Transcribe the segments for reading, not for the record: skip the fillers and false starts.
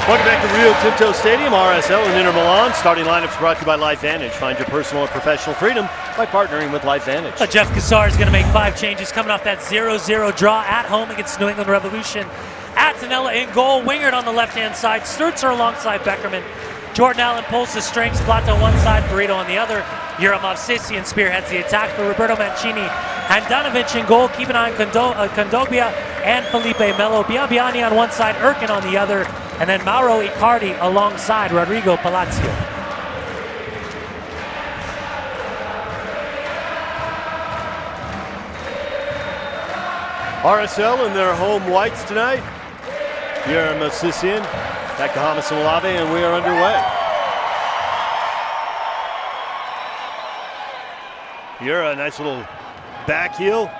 Welcome back to Rio Tinto Stadium, RSL and Inter Milan. Starting lineups brought to you by LifeVantage. Find your personal and professional freedom by partnering with LifeVantage. Jeff Cassar is going to make 5 changes coming off that 0-0 draw at home against New England Revolution. Attinella in goal, Wingert on the left-hand side, Stertzer alongside Beckerman. Jordan Allen pulls the strings, Plata on one side, Burrito on the other. Movsisyan spearheads the attack for Roberto Mancini. Handanovic in goal, keep an eye on Kondogbia and Felipe Melo. Biabiani on one side, Erkin on the other. And then Mauro Icardi alongside Rodrigo Palacio. RSL in their home whites tonight. Here are Movsisyan, back to Holness and Olave, and we are underway. Here a nice little back heel.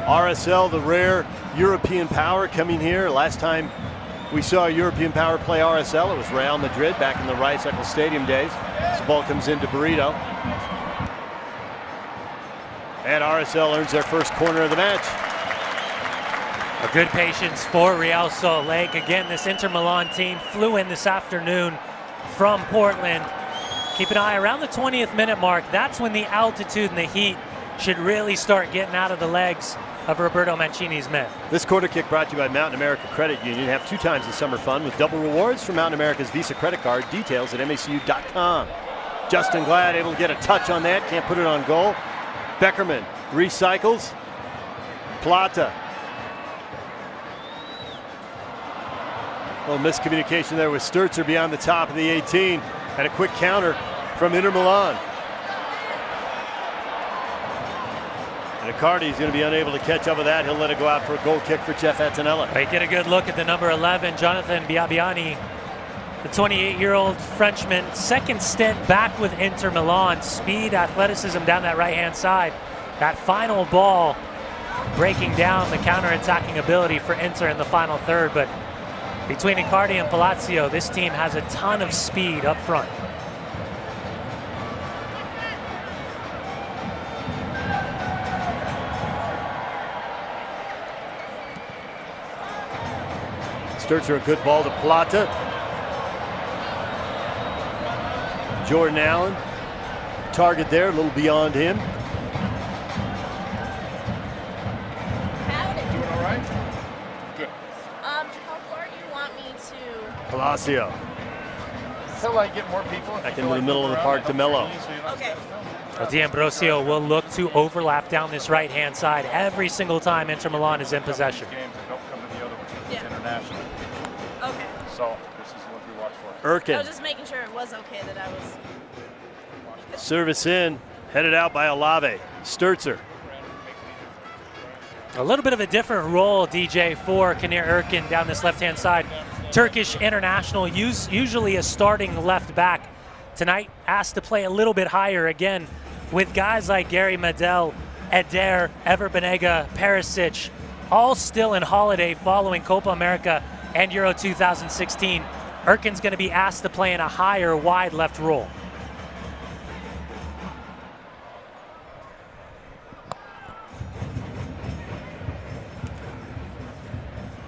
RSL, the rare European power coming here. Last time we saw a European power play RSL, it was Real Madrid back in the Rice-Eccles Stadium days. This ball comes into Burrito. And RSL earns their first corner of the match. A good patience for Real Salt Lake. Again, this Inter Milan team flew in this afternoon from Portland. Keep an eye around the 20th minute mark. That's when the altitude and the heat should really start getting out of the legs of Roberto Mancini's men. This corner kick brought to you by Mountain America Credit Union. Have 2 times the summer fun with double rewards from Mountain America's Visa credit card. Details at macu.com. Justin Glad able to get a touch on that. Can't put it on goal. Beckerman recycles. Plata. A little miscommunication there with Stertzer beyond the top of the 18. And a quick counter from Inter Milan. And Icardi is going to be unable to catch up with that. He'll let it go out for a goal kick for Jeff Attinella. Right, get a good look at the number 11, Jonathan Biabiani, the 28-year-old Frenchman. Second stint back with Inter Milan. Speed, athleticism down that right-hand side. That final ball breaking down the counter-attacking ability for Inter in the final third. But between Icardi and Palacio, this team has a ton of speed up front. Stertzer, a good ball to Plata. Jordan Allen, target there, a little beyond him. Howdy. Doing all right? Good. How far do you want me to? Palacio. Until I get more people. Back into the middle of the park to Melo. Okay. Ambrosio will look to overlap down this right-hand side every single time Inter Milan is in possession. Games that don't come to the other ones. It's international. Okay. So this is what we watch for. Erkin. I was just making sure it was okay that I was. Service in, headed out by Olave. Stertzer. A little bit of a different role, DJ, for Kanir Erkin down this left-hand side. Turkish international, usually a starting left back. Tonight, asked to play a little bit higher again with guys like Gary Medel, Eder, Ever Banega, Perisic, all still in holiday following Copa America and Euro 2016. Erkin's going to be asked to play in a higher wide left role.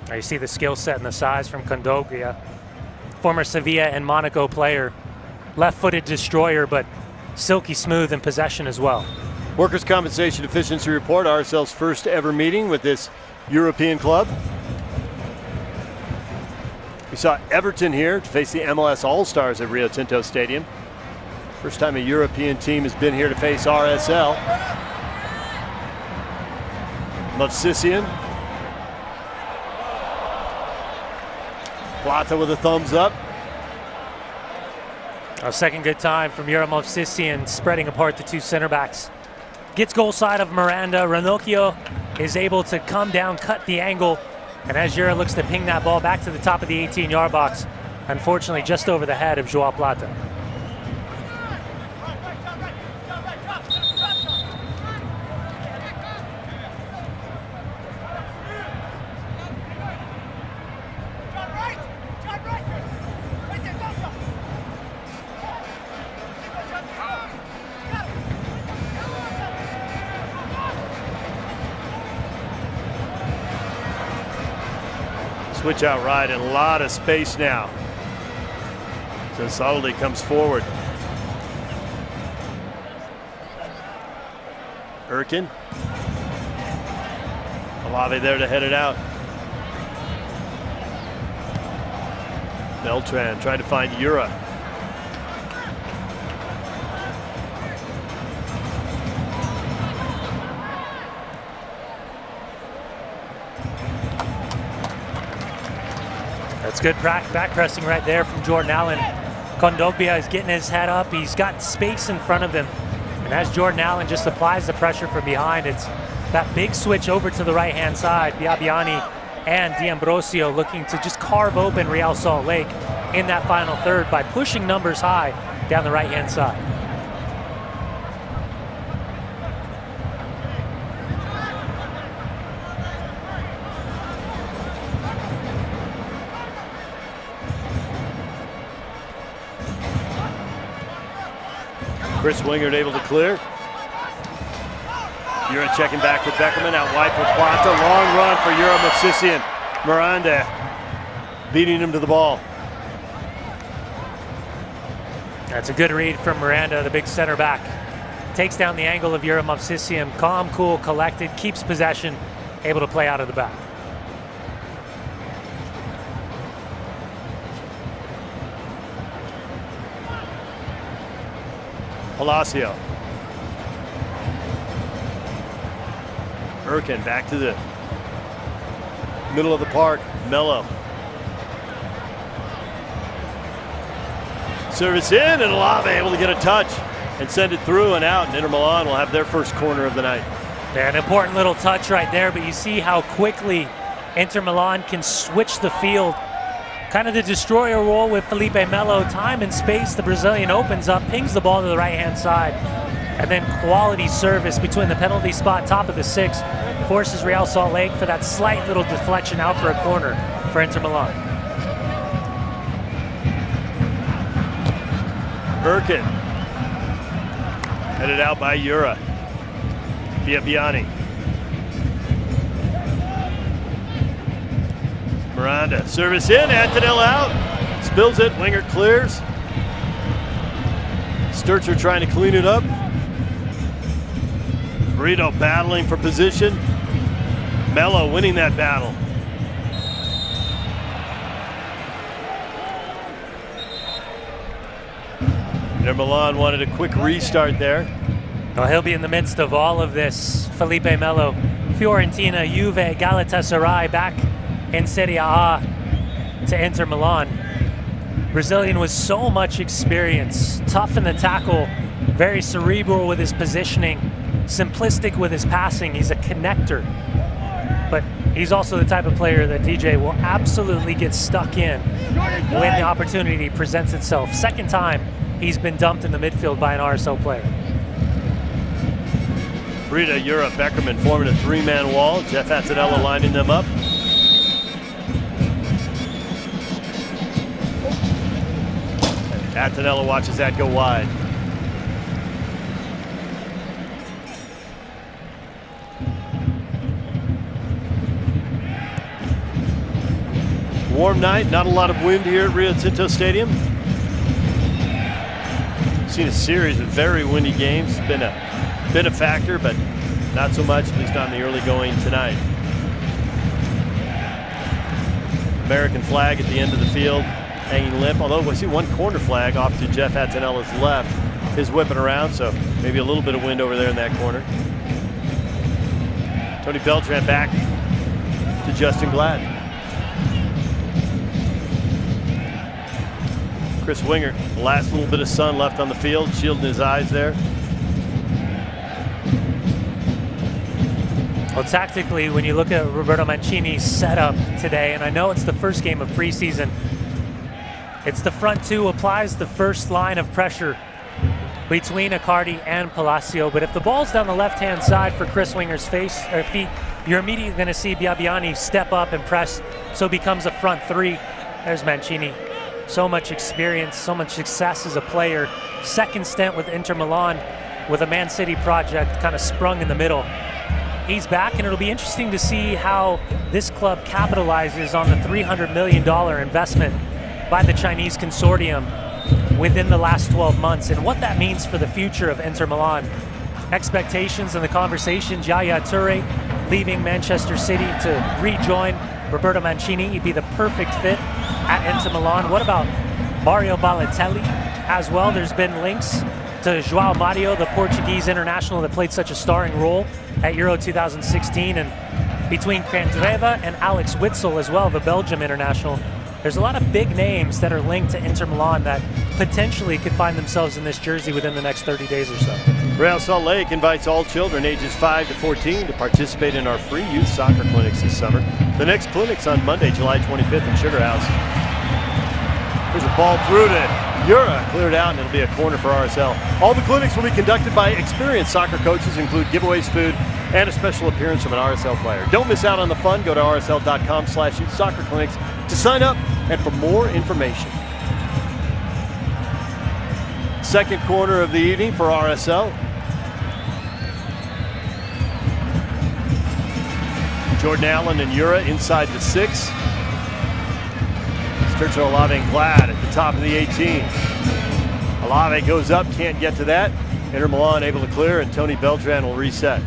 There you see the skill set and the size from Kondogbia, former Sevilla and Monaco player. Left-footed destroyer, but silky smooth in possession as well. Workers' Compensation Efficiency Report, RSL's first ever meeting with this European club. We saw Everton here to face the MLS All-Stars at Rio Tinto Stadium. First time a European team has been here to face RSL. Movsisyan. Plata with a thumbs up. A second good time from Movsisyan, spreading apart the 2 center backs. Gets goal side of Miranda. Ranocchio is able to come down, cut the angle, and as Jura looks to ping that ball back to the top of the 18-yard box, unfortunately just over the head of Joao Plata. Switch out right and a lot of space now. So Sauli comes forward. Erkin. Olave there to head it out. Beltran trying to find U.S.A. That's good back pressing right there from Jordan Allen. Kondogbia is getting his head up. He's got space in front of him. And as Jordan Allen just applies the pressure from behind, it's that big switch over to the right-hand side. Biabiani and Ambrosio looking to just carve open Real Salt Lake in that final third by pushing numbers high down the right-hand side. Chris Wingert able to clear. U.S.A. checking back for Beckerman, out wide for Plata. Long run for Movsisyan. Miranda beating him to the ball. That's a good read from Miranda, the big center back. Takes down the angle of Movsisyan. Calm, cool, collected, keeps possession, able to play out of the back. Palacio. Erkin back to the middle of the park. Mello. Service in, and Olave able to get a touch and send it through and out. And Inter Milan will have their first corner of the night. Yeah, an important little touch right there, but you see how quickly Inter Milan can switch the field. Kind of the destroyer role with Felipe Melo. Time and space, the Brazilian opens up, pings the ball to the right-hand side. And then quality service between the penalty spot, top of the six, forces Real Salt Lake for that slight little deflection out for a corner for Inter Milan. Erkin. Headed out by U.S.A. Biabiani. Miranda, service in, Attinella out. Spills it, Wingert clears. Stertzer trying to clean it up. Brito battling for position. Mello winning that battle. Inter Milan wanted a quick restart there. Well, he'll be in the midst of all of this. Felipe Melo, Fiorentina, Juve, Galatasaray back in Serie A to Inter Milan. Brazilian with so much experience, tough in the tackle, very cerebral with his positioning, simplistic with his passing. He's a connector, but he's also the type of player that DJ will absolutely get stuck in when the opportunity presents itself. Second time he's been dumped in the midfield by an RSL player. Brito, U.S.A., Beckerman forming a three-man wall. Jeff Attinella lining them up. Attinella watches that go wide. Warm night, not a lot of wind here at Rio Tinto Stadium. Seen a series of very windy games. It's been a factor, but not so much, at least not in the early going tonight. American flag at the end of the field, hanging limp, although we see one corner flag off to Jeff Attinella's left. His whipping around, so maybe a little bit of wind over there in that corner. Tony Beltran back to Justin Glad. Chris Wingert, the last little bit of sun left on the field, shielding his eyes there. Well, tactically, when you look at Roberto Mancini's setup today, and I know it's the first game of preseason, it's the front two, applies the first line of pressure between Icardi and Palacio. But if the ball's down the left-hand side for Chris Wingert's feet, you're immediately going to see Biabiani step up and press, so it becomes a front three. There's Mancini. So much experience, so much success as a player. Second stint with Inter Milan with a Man City project kind of sprung in the middle. he's back, and it'll be interesting to see how this club capitalizes on the $300 million investment by the Chinese consortium within the last 12 months and what that means for the future of Inter Milan. Expectations and the conversations, Yaya Toure leaving Manchester City to rejoin Roberto Mancini. He'd be the perfect fit at Inter Milan. What about Mario Balotelli as well? There's been links to João Mario, the Portuguese international that played such a starring role at Euro 2016, and between Candreva and Alex Witsel as well, the Belgium international. There's a lot of big names that are linked to Inter Milan that potentially could find themselves in this jersey within the next 30 days or so. Real Salt Lake invites all children ages 5 to 14 to participate in our free youth soccer clinics this summer. The next clinic's on Monday, July 25th in Sugar House. There's a ball through to U.S.A, cleared out, and it'll be a corner for RSL. All the clinics will be conducted by experienced soccer coaches, include giveaways, food, and a special appearance from an RSL player. Don't miss out on the fun. Go to rsl.com/youth soccer clinics to sign up and for more information. Second corner of the evening for RSL. Jordan Allen and U.S.A inside the 6. Stertzer, Olave, and Glad at the top of the 18. Olave goes up, can't get to that. Inter Milan able to clear, and Tony Beltran will reset.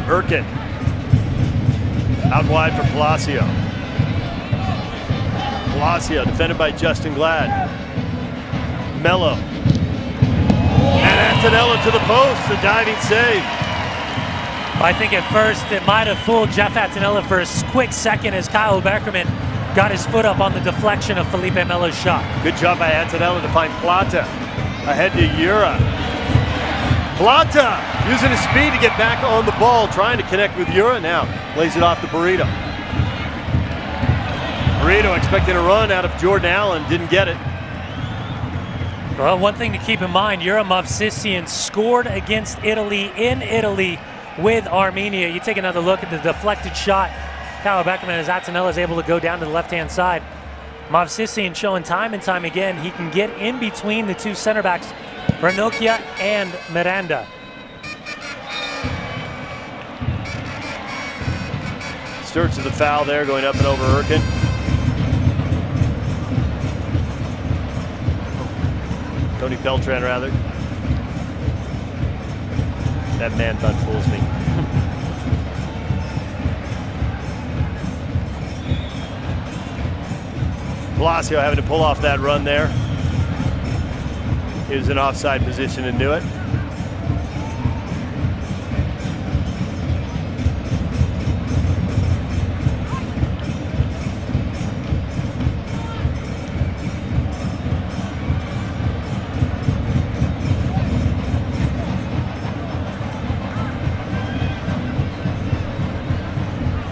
Erkin out wide for Palacio. Palacio defended by Justin Glad. Mello. And Attinella to the post, the diving save. I think at first it might have fooled Jeff Attinella for a quick second as Kyle Beckerman got his foot up on the deflection of Felipe Melo's shot. Good job by Attinella to find Plata. Ahead to U.S.A. Plata using his speed to get back on the ball, trying to connect with U.S.A now. Lays it off to Burrito. Burrito expecting a run out of Jordan Allen, didn't get it. Well, one thing to keep in mind, Movsisyan scored against Italy in Italy with Armenia. You take another look at the deflected shot. Kyle Beckerman, as Attinella is able to go down to the left-hand side. Movsisyan showing time and time again he can get in between the two center backs, Ranocchia and Miranda. Stertzer the foul there, going up and over Erkin. Tony Beltran, rather. That man bun fools me. Palacio having to pull off that run there. He was in offside position and knew it.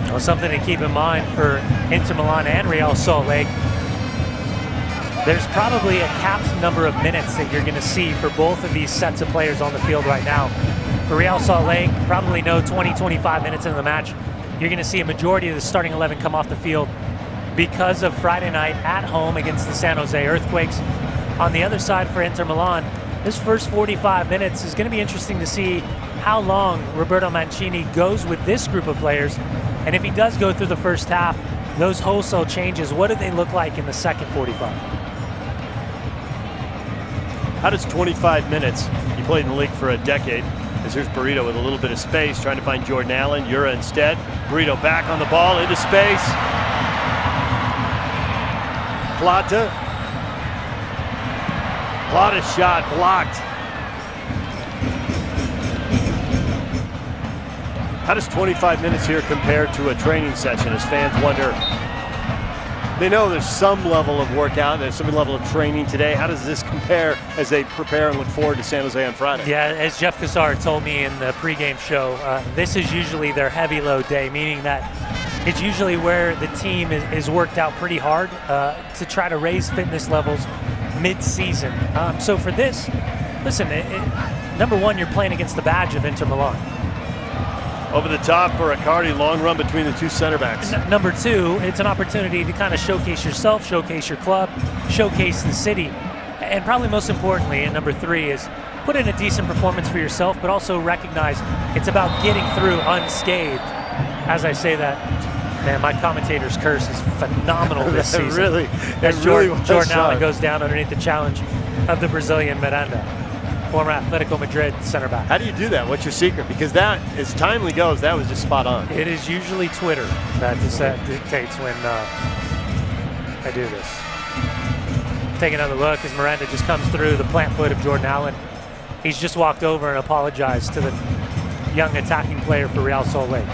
Well, something to keep in mind for Inter Milan and Real Salt Lake. There's probably a capped number of minutes that you're going to see for both of these sets of players on the field right now. For Real Salt Lake, probably no 20-25 minutes into the match. You're going to see a majority of the starting 11 come off the field because of Friday night at home against the San Jose Earthquakes. On the other side for Inter Milan, this first 45 minutes is going to be interesting to see how long Roberto Mancini goes with this group of players. And if he does go through the first half, those wholesale changes, what do they look like in the second 45? How does 25 minutes? He played in the league for a decade. As here's Burrito with a little bit of space, trying to find Jordan Allen. U.S.A instead. Burrito back on the ball, into space. Plata. Plata's shot blocked. How does 25 minutes here compare to a training session, as fans wonder? They know there's some level of workout, there's some level of training today. How does this compare as they prepare and look forward to San Jose on Friday? Yeah, as Jeff Cassar told me in the pregame show, this is usually their heavy load day, meaning that it's usually where the team is worked out pretty hard to try to raise fitness levels mid-season. So for this, listen, number one, you're playing against the badge of Inter Milan. Over the top for Riccardi, long run between the two center backs. Number two, it's an opportunity to kind of showcase yourself, showcase your club, showcase the city. And probably most importantly, and number three, is put in a decent performance for yourself, but also recognize it's about getting through unscathed. As I say that, man, my commentator's curse is phenomenal this season. Really, as Jordan Allen goes down underneath the challenge of the Brazilian Miranda, former Atletico Madrid center back. How do you do that? What's your secret? Because that, as timely goes, that was just spot on. It is usually Twitter that dictates when I do this. Take another look as Miranda just comes through the plant foot of Jordan Allen. He's just walked over and apologized to the young attacking player for Real Salt Lake.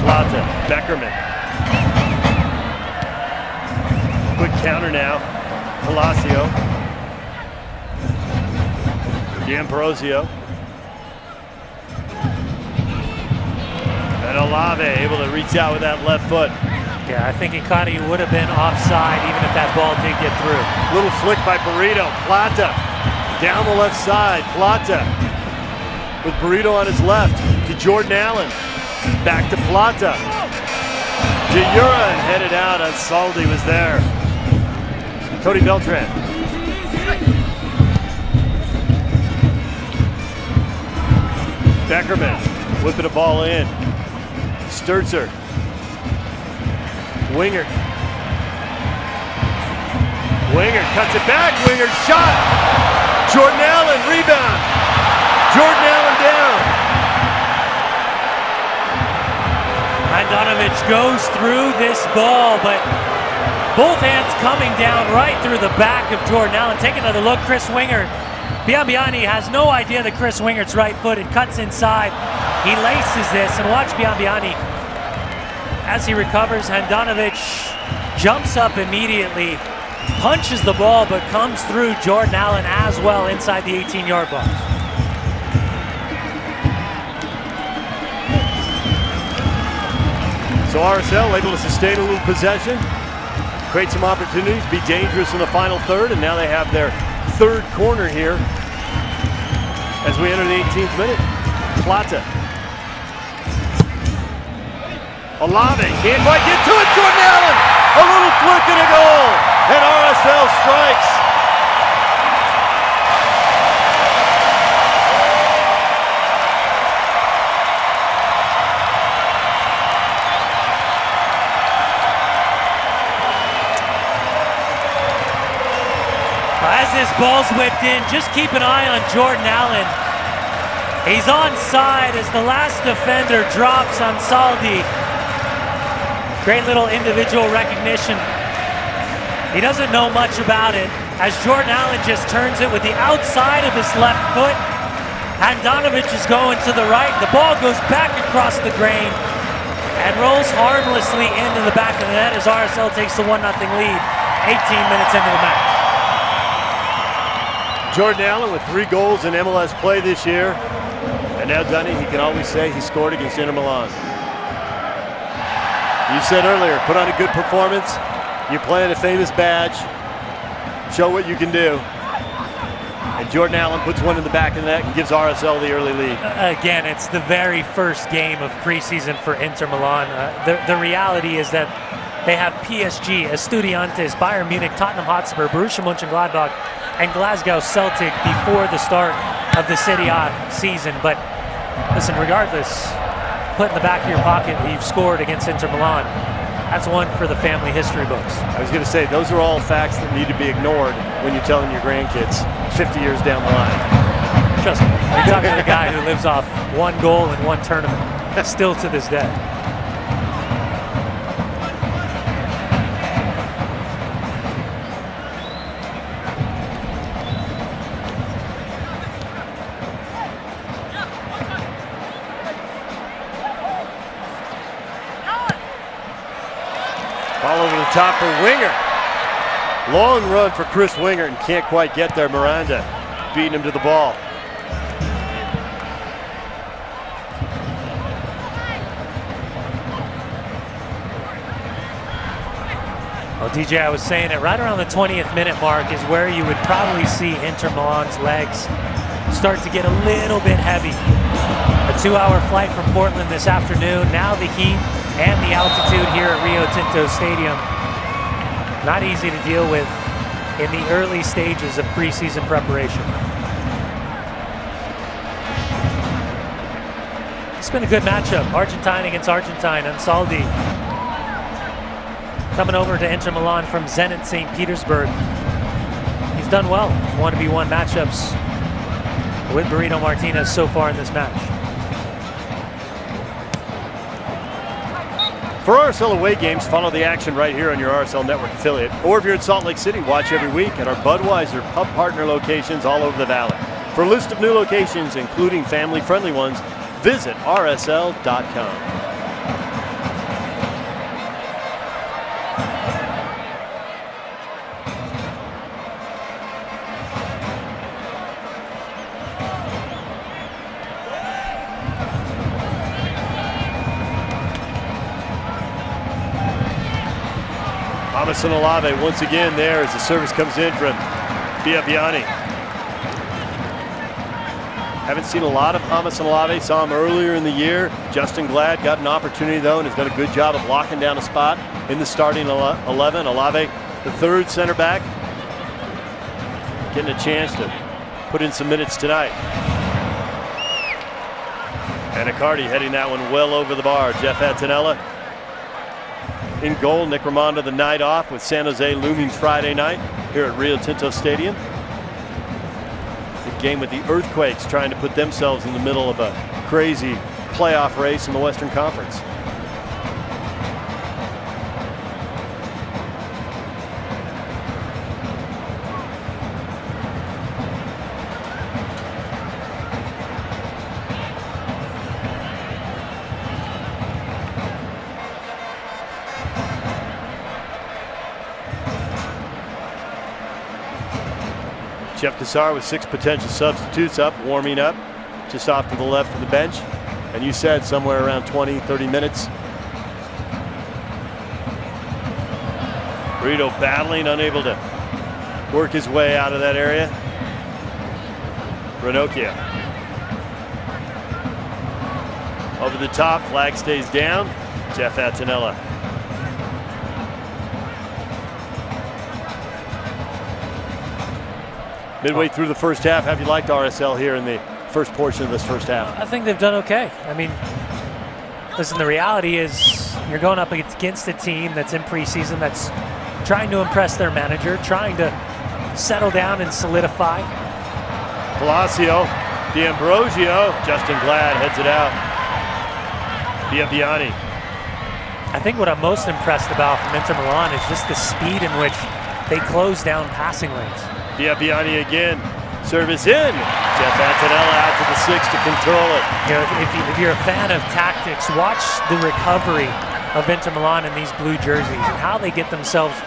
Plata, Beckerman. Quick counter now. Velasco. Ambrosio. And Olave able to reach out with that left foot. Yeah, I think Icardi would have been offside even if that ball did get through. Little flick by Burrito. Plata down the left side. Plata with Burrito on his left to Jordan Allen. Back to Plata. Jura and headed out as Saldi was there. Cody Beltran. Beckerman whipping a ball in. Stertzer. Wingert. Wingert cuts it back. Wingert shot. Jordan Allen rebound. Jordan Allen down. Handanovic goes through this ball, but both hands coming down right through the back of Jordan Allen. Take another look, Chris Wingert. Biambiani has no idea that Chris Wingert's right-footed, cuts inside. He laces this, and watch Biambiani as he recovers. Handanovic jumps up immediately, punches the ball, but comes through Jordan Allen as well inside the 18-yard box. So RSL able to sustain a little possession, create some opportunities, be dangerous in the final third, and now they have their third corner here as we enter the 18th minute. Plata. Olave can't quite get to it. Jordan Allen, a little flick and a goal, and RSL strikes. As this ball's whipped in, just keep an eye on Jordan Allen. He's onside as the last defender drops on Saldi. Great little individual recognition. He doesn't know much about it as Jordan Allen just turns it with the outside of his left foot. Handanovic is going to the right. The ball goes back across the grain and rolls harmlessly into the back of the net as RSL takes the 1-0 lead 18 minutes into the match. Jordan Allen with 3 goals in MLS play this year. And now, Dunny, he can always say he scored against Inter Milan. You said earlier, put on a good performance. You're playing a famous badge. Show what you can do. And Jordan Allen puts one in the back of the net and gives RSL the early lead. Again, it's the very first game of preseason for Inter Milan. The reality is that they have PSG, Estudiantes, Bayern Munich, Tottenham Hotspur, Borussia Mönchengladbach, and Glasgow Celtic before the start of the Serie A season. But listen, regardless, put in the back of your pocket that you've scored against Inter Milan. That's one for the family history books. I was going to say, those are all facts that need to be ignored when you're telling your grandkids 50 years down the line. Trust me, you're talking to a guy who lives off 1 goal in 1 tournament, still to this day. Ball over the top for Wingert. Long run for Chris Wingert and can't quite get there. Miranda beating him to the ball. Well, DJ, I was saying it, right around the 20th minute mark is where you would probably see Inter Milan's legs start to get a little bit heavy. A 2-hour flight from Portland this afternoon, now the heat and the altitude here at Rio Tinto Stadium. Not easy to deal with in the early stages of preseason preparation. It's been a good matchup, Argentine against Argentine. Ansaldi coming over to Inter Milan from Zenit St. Petersburg. He's done well, 1v1 matchups with Burrito Martinez so far in this match. For RSL away games, follow the action right here on your RSL Network affiliate. Or if you're in Salt Lake City, watch every week at our Budweiser pub partner locations all over the valley. For a list of new locations, including family-friendly ones, visit rsl.com. And Olave once again there as the service comes in from Biabiani. Haven't seen a lot of Hamas and Olave. Saw him earlier in the year. Justin Glad got an opportunity though and has done a good job of locking down a spot in the starting 11. Olave, the third center back, getting a chance to put in some minutes tonight. And Icardi heading that one well over the bar. Jeff Attinella in goal. Nick Raimondo the night off with San Jose looming Friday night here at Rio Tinto Stadium. The game with the Earthquakes trying to put themselves in the middle of a crazy playoff race in the Western Conference. Jeff Cassar with 6 potential substitutes up, warming up, just off to the left of the bench. And you said somewhere around 20, 30 minutes. Burrito battling, unable to work his way out of that area. Ranocchia. Over the top, flag stays down. Jeff Attinella. Midway through the first half, have you liked RSL here in the first portion of this first half? I think they've done okay. I mean, listen, the reality is you're going up against a team that's in preseason, that's trying to impress their manager, trying to settle down and solidify. Palacio, Ambrosio, Justin Glad heads it out. Biabiani. I think what I'm most impressed about from Inter Milan is just the speed in which they close down passing lanes. Biabiani again, service in. Jeff Attinella out to the 6 to control it. You know, if you're a fan of tactics, watch the recovery of Inter Milan in these blue jerseys and how they get themselves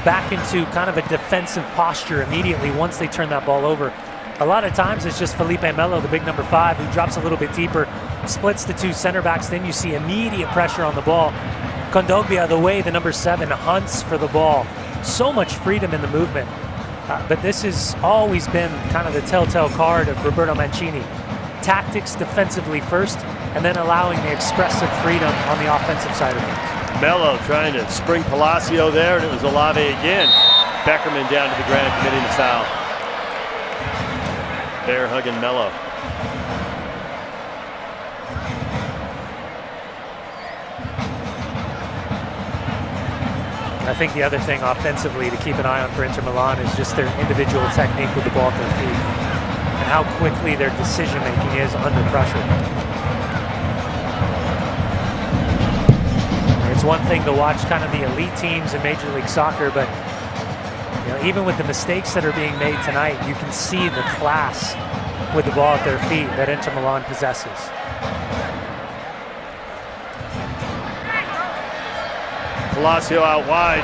back into kind of a defensive posture immediately once they turn that ball over. A lot of times it's just Felipe Melo, the big number 5, who drops a little bit deeper, splits the 2 center backs, then you see immediate pressure on the ball. Kondogbia, the way the number 7 hunts for the ball. So much freedom in the movement. But this has always been kind of the telltale card of Roberto Mancini. Tactics defensively first, and then allowing the expressive freedom on the offensive side of things. Melo trying to spring Palacio there, and it was Olave again. Beckerman down to the ground committing the foul. Bear hugging Melo. I think the other thing offensively to keep an eye on for Inter Milan is just their individual technique with the ball at their feet and how quickly their decision making is under pressure. It's one thing to watch kind of the elite teams in Major League Soccer, but you know, even with the mistakes that are being made tonight, you can see the class with the ball at their feet that Inter Milan possesses. Palacio out wide.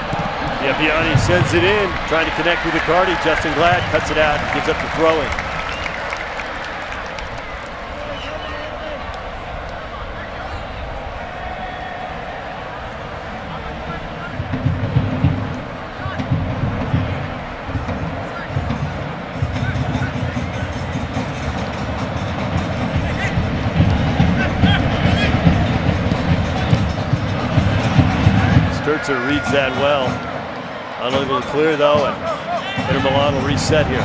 Biabiani sends it in, trying to connect with Icardi. Justin Glad cuts it out, gives up the throw-in. Stertzer reads that well. Unable to clear though, and Inter Milan will reset here.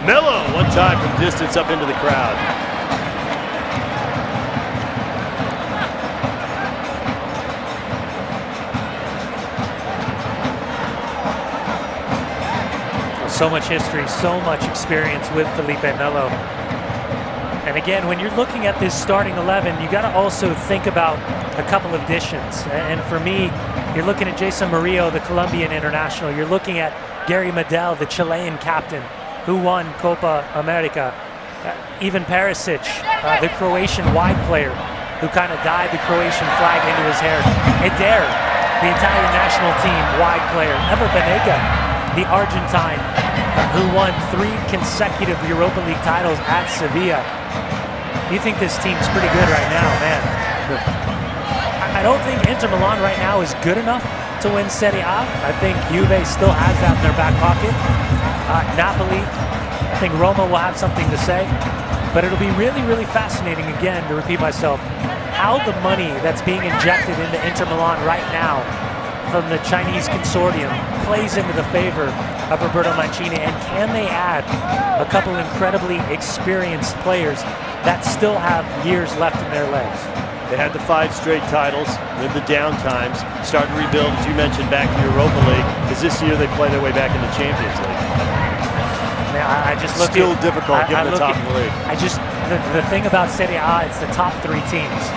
Melo, one time from distance up into the crowd. So much history, so much experience with Felipe Melo. And again, when you're looking at this starting 11, you got to also think about a couple of additions. And for me, you're looking at Jason Murillo, the Colombian international. You're looking at Gary Medel, the Chilean captain, who won Copa America. Ivan Perisic, the Croatian wide player, who kind of dyed the Croatian flag into his hair. Eder, the Italian national team wide player. Ever Banega, the Argentine, who won 3 consecutive Europa League titles at Sevilla. You think this team's pretty good right now, man. I don't think Inter Milan right now is good enough to win Serie A. I think Juve still has that in their back pocket. Napoli, I think Roma will have something to say. But it'll be really, really fascinating, again, to repeat myself, how the money that's being injected into Inter Milan right now from the Chinese consortium plays into the favor of Roberto Mancini, and can they add a couple incredibly experienced players that still have years left in their legs? They had the 5 straight titles, then the down times, starting to rebuild, as you mentioned, back to Europa League, because this year they play their way back into Champions League. Man, I just look still at, difficult given the top of the league. The thing about Serie A, it's the top 3 teams.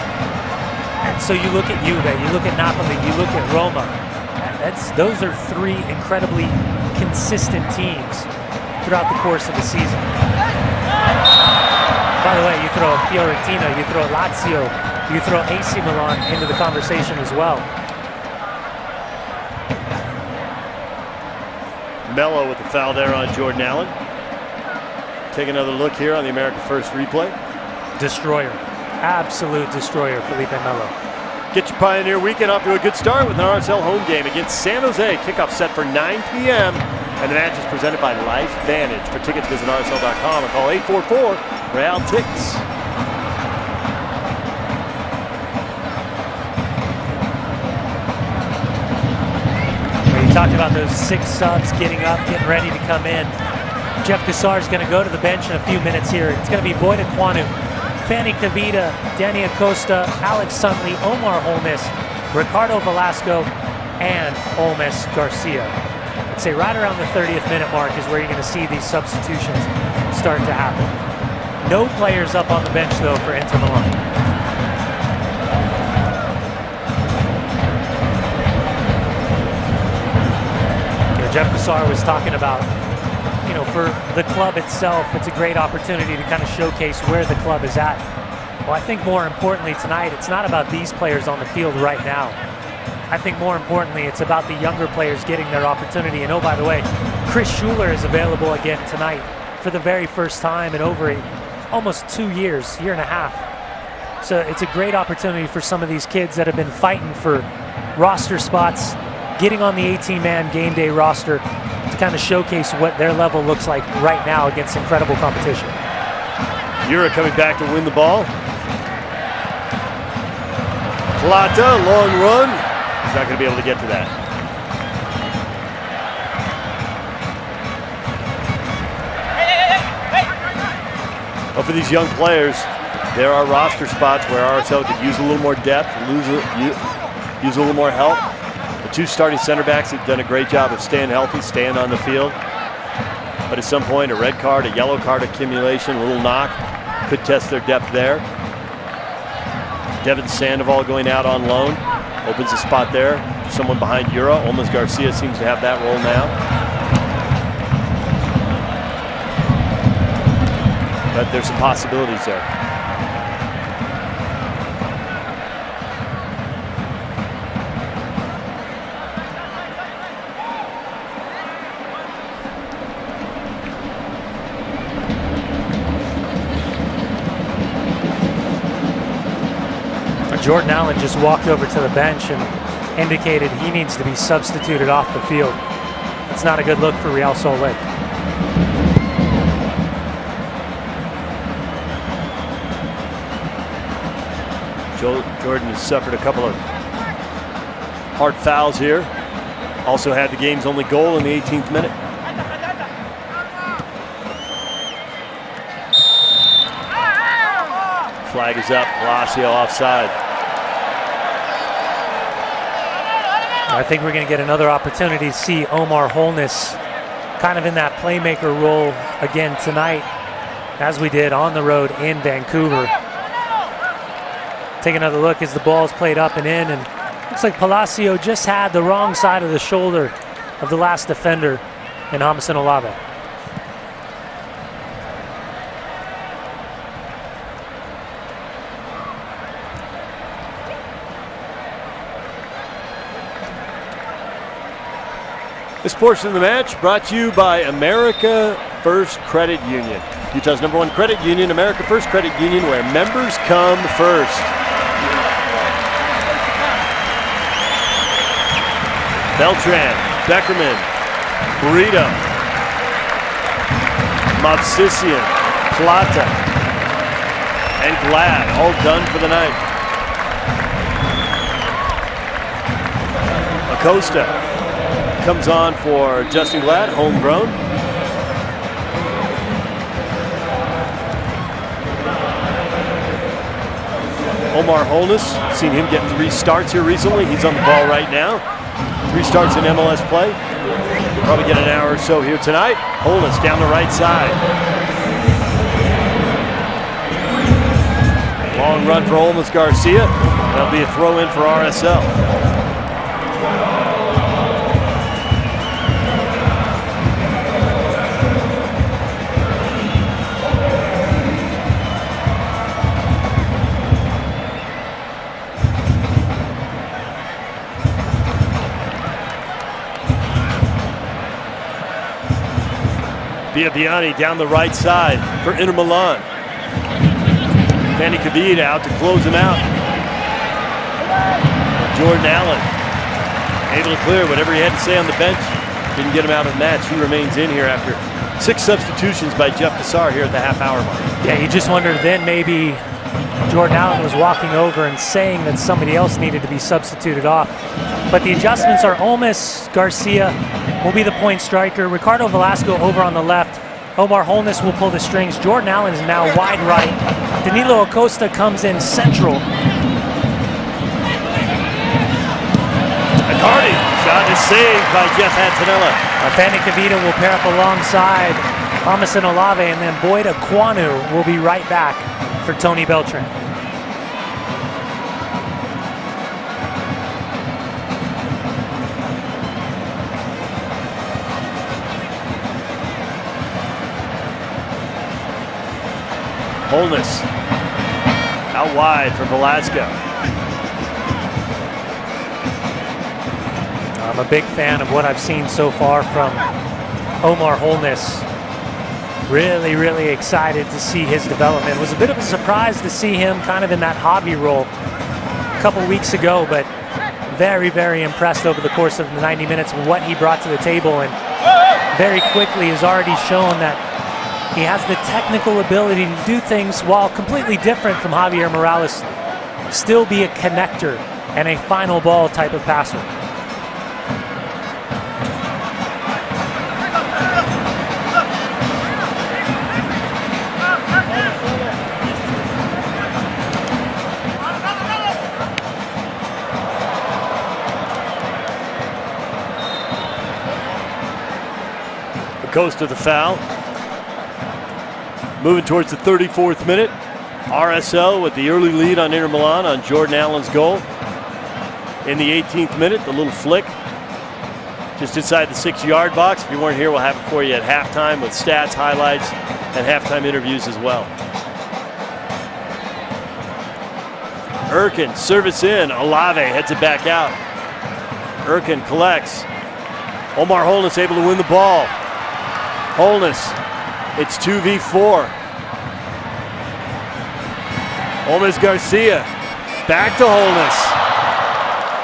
And so you look at Juve, you look at Napoli, you look at Roma. Those are 3 incredibly consistent teams throughout the course of the season. By the way, you throw Fiorentina, you throw Lazio, you throw AC Milan into the conversation as well. Melo with the foul there on Jordan Allen. Take another look here on the America First replay. Destroyer. Absolute destroyer, Felipe Melo. Get your Pioneer weekend off to a good start with an RSL home game against San Jose. Kickoff set for 9 p.m. And the match is presented by Life Vantage. For tickets, visit rsl.com or call 844-REAL-TICKETS. You talked about those 6 subs getting up, getting ready to come in. Jeff Cassar is going to go to the bench in a few minutes here. It's going to be Boyd Okwuonu, Fanny Kavita, Danny Acosta, Alex Sunley, Omar Holness, Ricardo Velasco, and Olmes Garcia. I'd say right around the 30th minute mark is where you're going to see these substitutions start to happen. No players up on the bench, though, for Inter Milan. Jeff Cassar was talking about, for the club itself, it's a great opportunity to kind of showcase where the club is at. Well, I think more importantly tonight, it's not about these players on the field right now. I think more importantly, it's about the younger players getting their opportunity. And oh, by the way, Chris Schuler is available again tonight for the very first time in over almost 2 years, year and a half. So it's a great opportunity for some of these kids that have been fighting for roster spots, getting on the 18-man game day roster to kind of showcase what their level looks like right now against incredible competition. Ura coming back to win the ball. Plata, long run. He's not going to be able to get to that. But for these young players, there are roster spots where RSL could use a little more depth, use a little more help. The 2 starting center backs have done a great job of staying healthy, staying on the field. But at some point, a red card, a yellow card accumulation, a little knock could test their depth there. Devin Sandoval going out on loan opens a spot there. Someone behind Ura. Olmes Garcia seems to have that role now. But there's some possibilities there. Jordan Allen just walked over to the bench and indicated he needs to be substituted off the field. It's not a good look for Real Salt Lake. Jordan has suffered a couple of hard fouls here. Also had the game's only goal in the 18th minute. Flag is up, Velasco offside. I think we're going to get another opportunity to see Omar Holness kind of in that playmaker role again tonight, as we did on the road in Vancouver. Take another look as the ball's played up and in, and looks like Palacio just had the wrong side of the shoulder of the last defender in Olave. This portion of the match brought to you by America First Credit Union. Utah's #1 credit union, America First Credit Union, where members come first. Beltran, Beckerman, Brody, Movsisyan, Plata, and Glad, all done for the night. Acosta comes on for Justin Glad, homegrown. Omar Holness, seen him get 3 starts here recently. He's on the ball right now. 3 starts in MLS play. Probably get an hour or so here tonight. Holness down the right side. Long run for Olmes Garcia. That'll be a throw in for RSL. Biabiani down the right side for Inter Milan. Kavita out to close him out. Jordan Allen able to clear whatever he had to say on the bench. Didn't get him out of the match. He remains in here after 6 substitutions by Jeff Cassar here at the half-hour mark. Yeah, you just wondered then maybe Jordan Allen was walking over and saying that somebody else needed to be substituted off. But the adjustments are Olmes Garcia will be the point striker. Ricardo Velasco over on the left. Omar Holness will pull the strings. Jordan Allen is now wide right. Danilo Acosta comes in central. Icardi, shot is saved by Jeff Attinella. Kavita will pair up alongside Olmes and Olave, and then Boyd Okwuonu will be right back for Tony Beltran. Holness out wide for Velasco. I'm a big fan of what I've seen so far from Omar Holness. Really, really excited to see his development. It was a bit of a surprise to see him kind of in that hobby role a couple weeks ago, but very, very impressed over the course of the 90 minutes with what he brought to the table, and very quickly has already shown that he has the technical ability to do things while completely different from Javier Morales, still be a connector and a final ball type of passer. Acosta the foul. Moving towards the 34th minute. RSL with the early lead on Inter Milan on Jordan Allen's goal. In the 18th minute, the little flick just inside the 6-yard box. If you weren't here, we'll have it for you at halftime with stats, highlights, and halftime interviews as well. Erkin, service in. Olave heads it back out. Erkin collects. Omar Holness able to win the ball. Holness, it's 2v4. Olmes Garcia, back to Holness.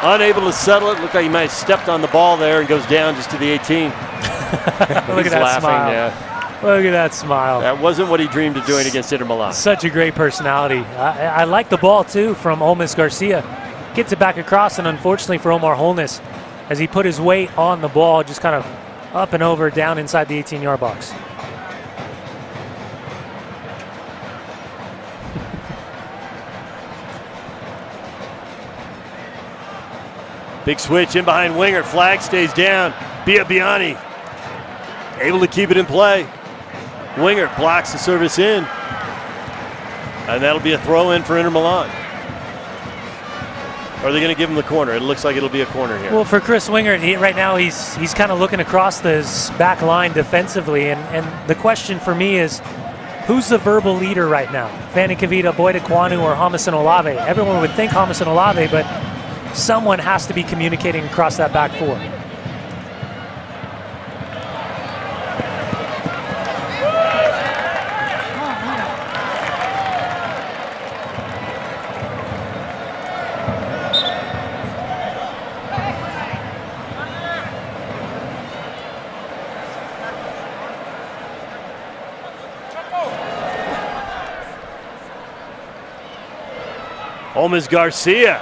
Unable to settle it. Looked like he might have stepped on the ball there and goes down just to the 18. Look at that laughing, smile. yeah. Look at that smile. That wasn't what he dreamed of doing against Inter Milan. Such a great personality. I like the ball, too, from Olmes Garcia. Gets it back across, and unfortunately for Omar Holness, as he put his weight on the ball, just kind of up and over, down inside the 18-yard box. Big switch in behind Wingert. Flag stays down. Biabiani able to keep it in play. Wingert blocks the service in. And that'll be a throw in for Inter Milan. Or are they going to give him the corner? It looks like it'll be a corner here. Well, for Chris Wingert, right now he's kind of looking across this back line defensively. And the question for me is, who's the verbal leader right now? Fanny Kavita, Okwuonu, or Holness and Olave? Everyone would think Holness and Olave, but someone has to be communicating across that back four. Olmes Garcia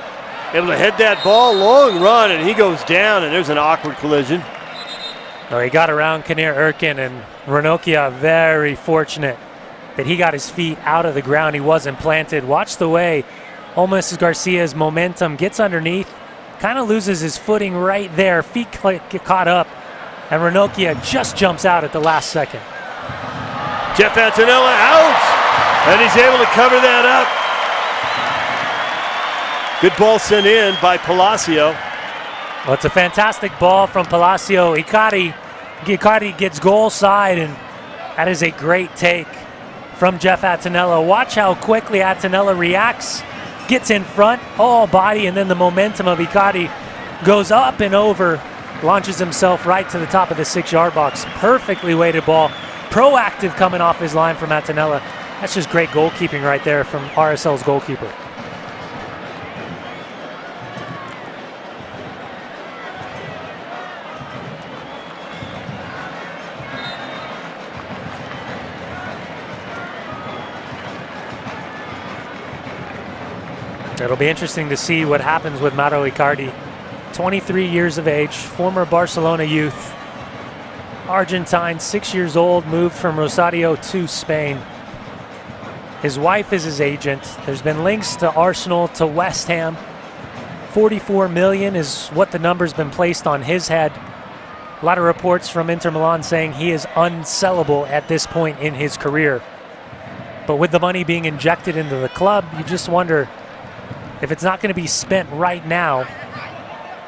able to head that ball, long run, and he goes down, and there's an awkward collision. Oh, he got around Kinnear Erkin, and Ranocchia very fortunate that he got his feet out of the ground. He wasn't planted. Watch the way Olmes Garcia's momentum gets underneath, kind of loses his footing right there. Feet get caught up, and Ranocchia just jumps out at the last second. Jeff Attinella out, and he's able to cover that up. Good ball sent in by Palacio. Well, it's a fantastic ball from Palacio. Icardi gets goal side, and that is a great take from Jeff Attinella. Watch how quickly Attinella reacts, gets in front, all body, and then the momentum of Icardi goes up and over, launches himself right to the top of the 6-yard box. Perfectly weighted ball. Proactive coming off his line from Attinella. That's just great goalkeeping right there from RSL's goalkeeper. It'll be interesting to see what happens with Mauro Icardi. 23 years of age, former Barcelona youth. Argentine, 6 years old, moved from Rosario to Spain. His wife is his agent. There's been links to Arsenal, to West Ham. 44 million is what the number's been placed on his head. A lot of reports from Inter Milan saying he is unsellable at this point in his career. But with the money being injected into the club, you just wonder, if it's not going to be spent right now,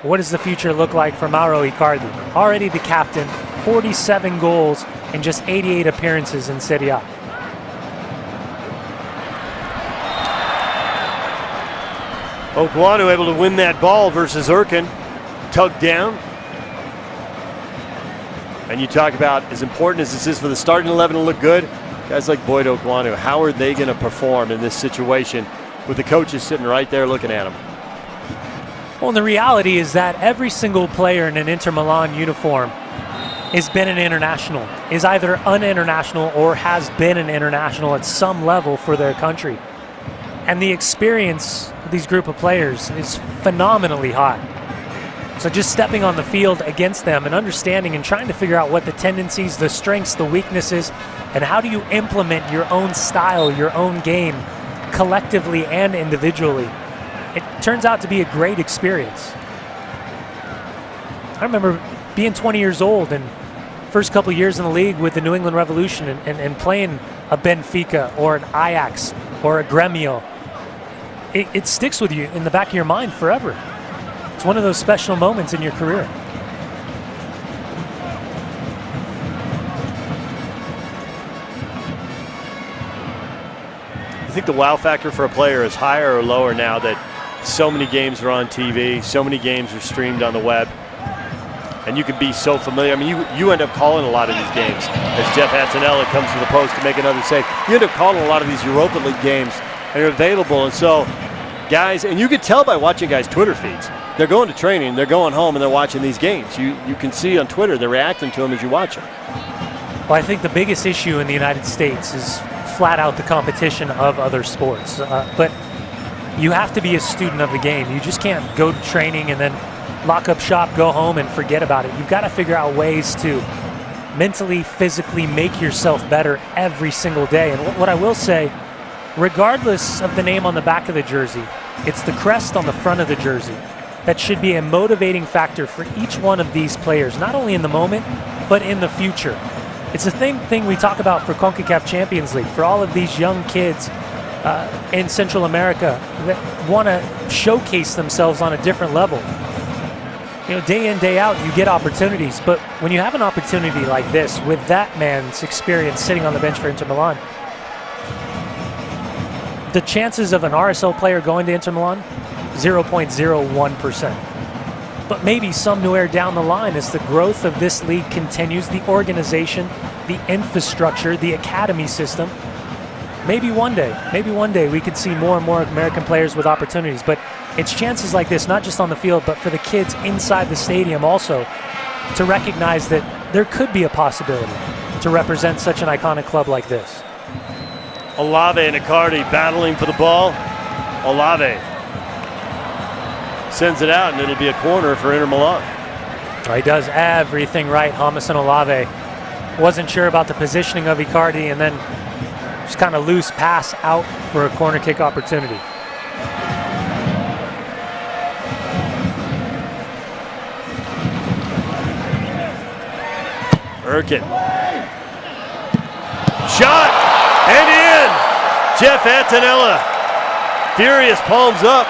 what does the future look like for Mauro Icardi? Already the captain, 47 goals in just 88 appearances in Serie A. Okwuonu able to win that ball versus Erkin. Tugged down. And you talk about, as important as this is for the starting 11 to look good, guys like Boyd Okwuonu, how are they going to perform in this situation with the coaches sitting right there looking at them? Well, the reality is that every single player in an Inter Milan uniform has been an international, is either an international or has been an international at some level for their country. And the experience of these group of players is phenomenally high. So just stepping on the field against them and understanding and trying to figure out what the tendencies, the strengths, the weaknesses, and how do you implement your own style, your own game, collectively and individually. It turns out to be a great experience. I remember being 20 years old and first couple years in the league with the New England Revolution and playing a Benfica or an Ajax or a Gremio. It sticks with you in the back of your mind forever. It's one of those special moments in your career. You think the wow factor for a player is higher or lower now that so many games are on TV, so many games are streamed on the web, and you can be so familiar? I mean, you end up calling a lot of these games as Jeff Attinella comes to the post to make another save. You end up calling a lot of these Europa League games, and they're available. And so, guys, and you can tell by watching guys' Twitter feeds, they're going to training, they're going home, and they're watching these games. You can see on Twitter they're reacting to them as you watch them. Well, I think the biggest issue in the United States is flat out the competition of other sports. But you have to be a student of the game. You just can't go to training and then lock up shop, go home, and forget about it. You've got to figure out ways to mentally, physically make yourself better every single day. And what I will say, regardless of the name on the back of the jersey, it's the crest on the front of the jersey that should be a motivating factor for each one of these players, not only in the moment, but in the future. It's the same thing we talk about for CONCACAF Champions League, for all of these young kids in Central America that want to showcase themselves on a different level. You know, day in, day out, you get opportunities, but when you have an opportunity like this, with that man's experience sitting on the bench for Inter Milan, the chances of an RSL player going to Inter Milan, 0.01%. But maybe somewhere down the line, as the growth of this league continues, the organization, the infrastructure, the academy system, maybe one day we could see more and more American players with opportunities. But it's chances like this, not just on the field, but for the kids inside the stadium also, to recognize that there could be a possibility to represent such an iconic club like this. Olave and Icardi battling for the ball. Olave sends it out, and it'll be a corner for Inter Milan. He does everything right, Holness and Olave. Wasn't sure about the positioning of Icardi, and then just kind of loose pass out for a corner kick opportunity. Erkin. Shot! And in! Jeff Attinella. Furious palms up.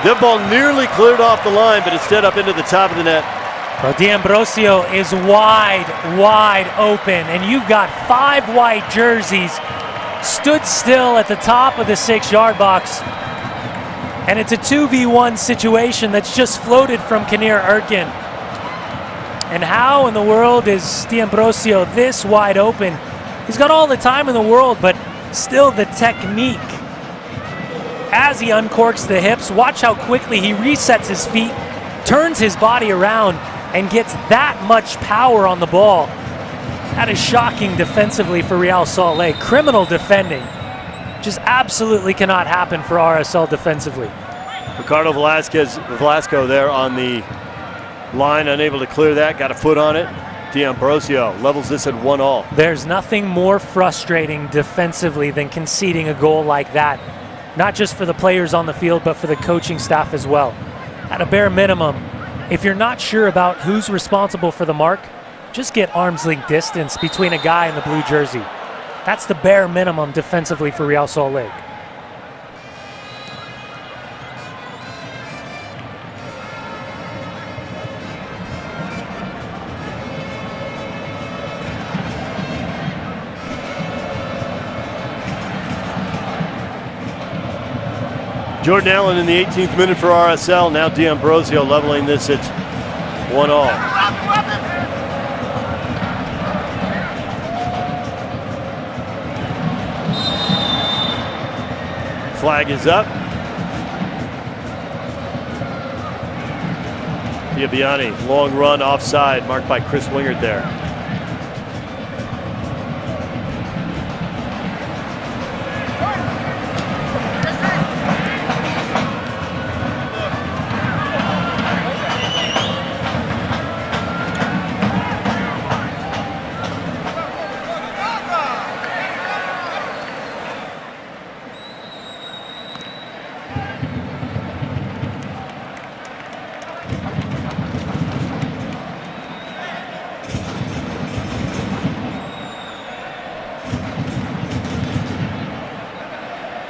The ball nearly cleared off the line, but instead up into the top of the net. Well, Ambrosio is wide open, and you've got 5 white jerseys stood still at the top of the 6-yard box. And it's a 2v1 situation that's just floated from Kinnear Erkin. And how in the world is Ambrosio this wide open? He's got all the time in the world, but still the technique. As he uncorks the hips, watch how quickly he resets his feet, turns his body around, and gets that much power on the ball. That is shocking defensively for Real Salt Lake. Criminal defending. Just absolutely cannot happen for RSL defensively. Ricardo Velasco there on the line, unable to clear that, got a foot on it. Ambrosio levels this at 1-1. There's nothing more frustrating defensively than conceding a goal like that. Not just for the players on the field, but for the coaching staff as well. At a bare minimum, if you're not sure about who's responsible for the mark, just get arm's length distance between a guy and the blue jersey. That's the bare minimum defensively for Real Salt Lake. Jordan Allen in the 18th minute for RSL. Now Ambrosio leveling this at 1-1. Flag is up. Biabiani, long run offside, marked by Chris Wingert there.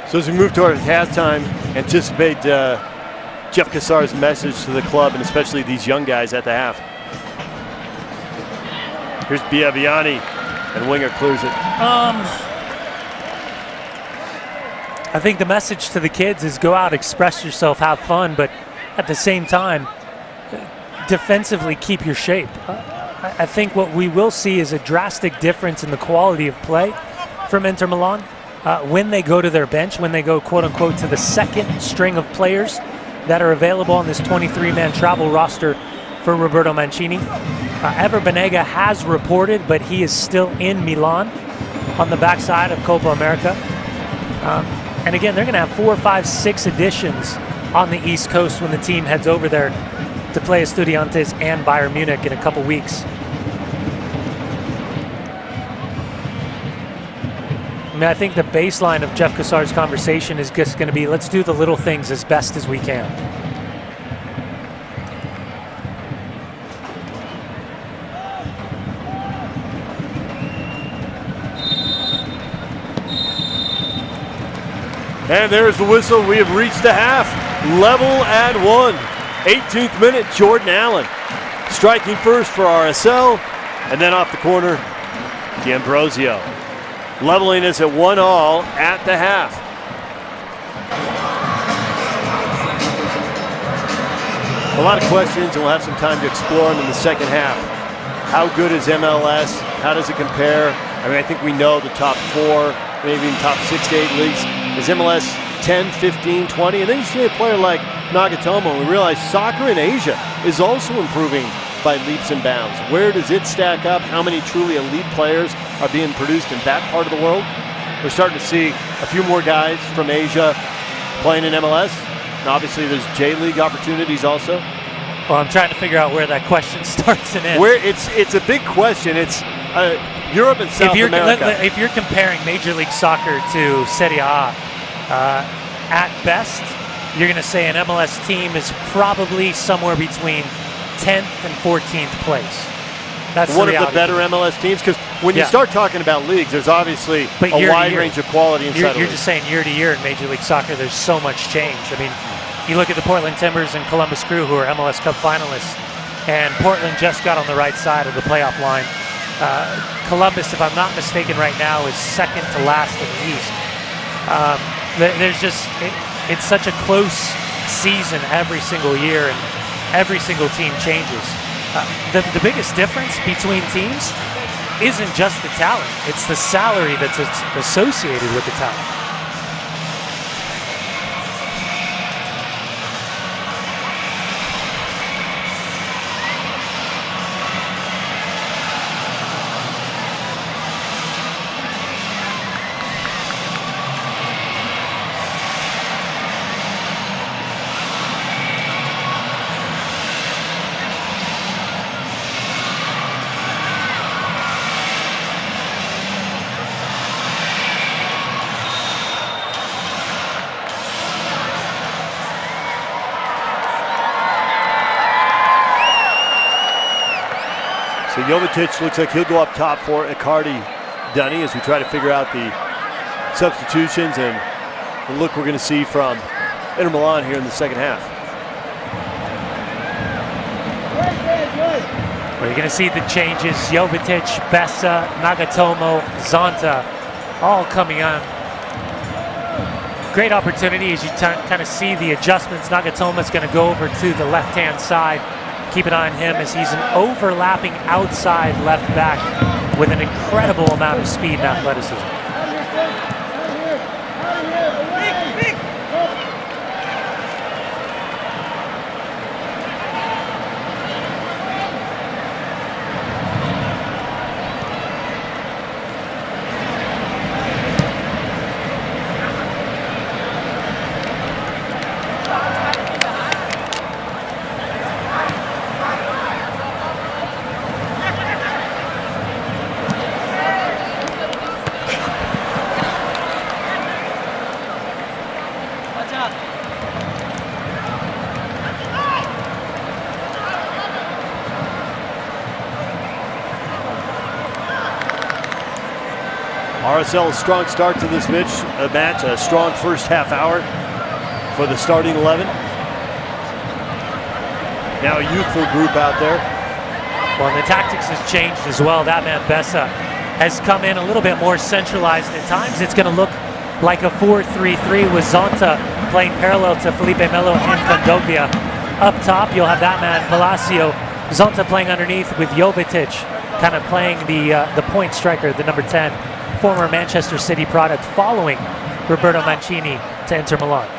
So as we move towards halftime, anticipate Jeff Cassar's message to the club and especially these young guys at the half. Here's Biabiani, and Wingert clears it. I think the message to the kids is go out, express yourself, have fun, but at the same time, defensively keep your shape. I think what we will see is a drastic difference in the quality of play from Inter Milan. When they go to their bench, when they go quote-unquote to the second string of players that are available on this 23-man travel roster for Roberto Mancini. Ever Banega has reported, but he is still in Milan on the backside of Copa America. And again, they're going to have 4, 5, 6 editions on the East Coast when the team heads over there to play Estudiantes and Bayern Munich in a couple weeks. I mean, I think the baseline of Jeff Cassar's conversation is just going to be, let's do the little things as best as we can. And there's the whistle. We have reached the half. Level at 1. 18th minute, Jordan Allen striking first for RSL, and then off the corner, Ambrosio. Leveling us at 1-1 at the half. A lot of questions, and we'll have some time to explore them in the second half. How good is MLS? How does it compare? I mean, I think we know the top 4, maybe even top 6 to 8 leagues. Is MLS 10, 15, 20? And then you see a player like Nagatomo, and we realize soccer in Asia is also improving by leaps and bounds. Where does it stack up? How many truly elite players are being produced in that part of the world? We're starting to see a few more guys from Asia playing in MLS. And obviously, there's J-League opportunities also. Well, I'm trying to figure out where that question starts and ends. Where it's a big question. It's Europe and South America. If you're comparing Major League Soccer to Serie A, at best, you're going to say an MLS team is probably somewhere between 10th and 14th place. That's one of the better MLS teams, because when you start talking about leagues, there's obviously a wide range of quality inside. You're just saying year to year in Major League Soccer, there's so much change. I mean, you look at the Portland Timbers and Columbus Crew, who are MLS Cup finalists, and Portland just got on the right side of the playoff line. Columbus, if I'm not mistaken right now, is second to last in the East. There's just, it's such a close season every single year, and every single team changes. The biggest difference between teams isn't just the talent, it's the salary that's associated with the talent. So Jovetic looks like he'll go up top for Icardi Dunny as we try to figure out the substitutions and the look we're going to see from Inter Milan here in the second half. Well, you're going to see the changes. Jovetic, Bessa, Nagatomo, Zonta, all coming on. Great opportunity as you kind of see the adjustments. Nagatomo's going to go over to the left-hand side. Keep an eye on him as he's an overlapping outside left back with an incredible amount of speed and athleticism. RSL, a strong start to this match, a strong first half hour for the starting 11. Now a youthful group out there. Well, the tactics has changed as well. That man Bessa has come in a little bit more centralized at times. It's going to look like a 4-3-3 with Zonta playing parallel to Felipe Melo and Kondogbia. Up top, you'll have that man Palacio. Zonta playing underneath with Jovetic, kind of playing the point striker, the number 10. Former Manchester City product, following Roberto Mancini to Inter Milan.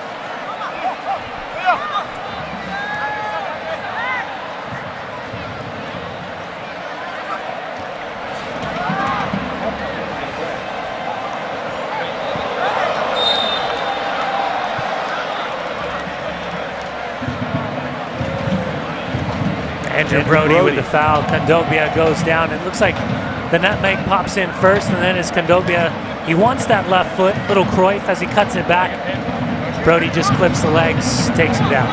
Andrew Brody with the foul. Kondogbia goes down. It looks like the nutmeg pops in first, and then as Kondogbia, he wants that left foot, little Cruyff as he cuts it back. Brody just clips the legs, takes him down.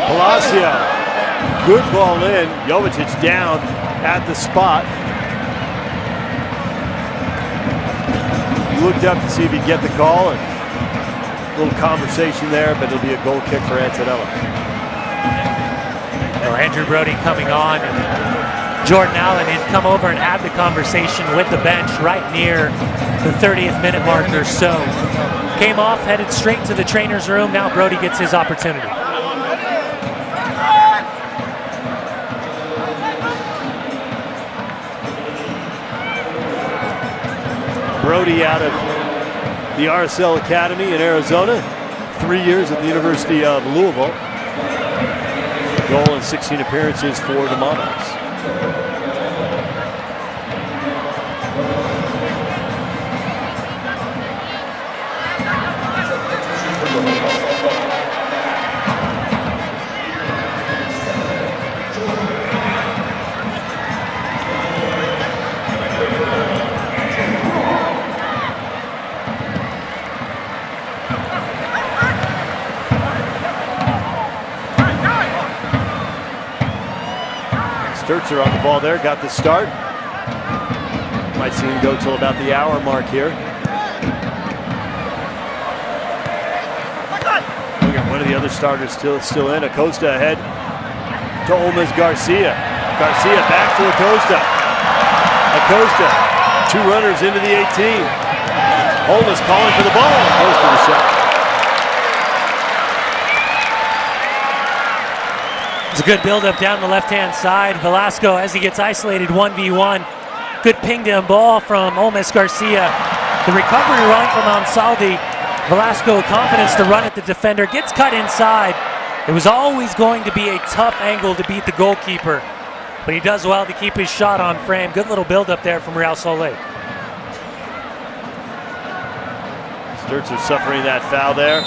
Velasco, good ball in. Jovetic down at the spot. Looked up to see if he'd get the call, and a little conversation there, but it'll be a goal kick for Attinella. So Andrew Brody coming on, and Jordan Allen had come over and had the conversation with the bench right near the 30th minute mark or so. Came off, headed straight to the trainer's room. Now Brody gets his opportunity. Brody out of the RSL Academy in Arizona, 3 years at the University of Louisville. Goal in 16 appearances for the Monarchs. Stertzer on the ball there, got the start. Might see him go till about the hour mark here. One of the other starters still in. Acosta ahead to Olmes Garcia. Garcia back to Acosta. Acosta, 2 runners into the 18. Holness calling for the ball. Acosta the shot. It's a good build-up down the left-hand side. Velasco, as he gets isolated 1v1. Good ping-down ball from Olmes Garcia. The recovery run from Ansaldi. Velasco, confidence to run at the defender. Gets cut inside. It was always going to be a tough angle to beat the goalkeeper. But he does well to keep his shot on frame. Good little build-up there from Real Soleil. Stertzer suffering that foul there.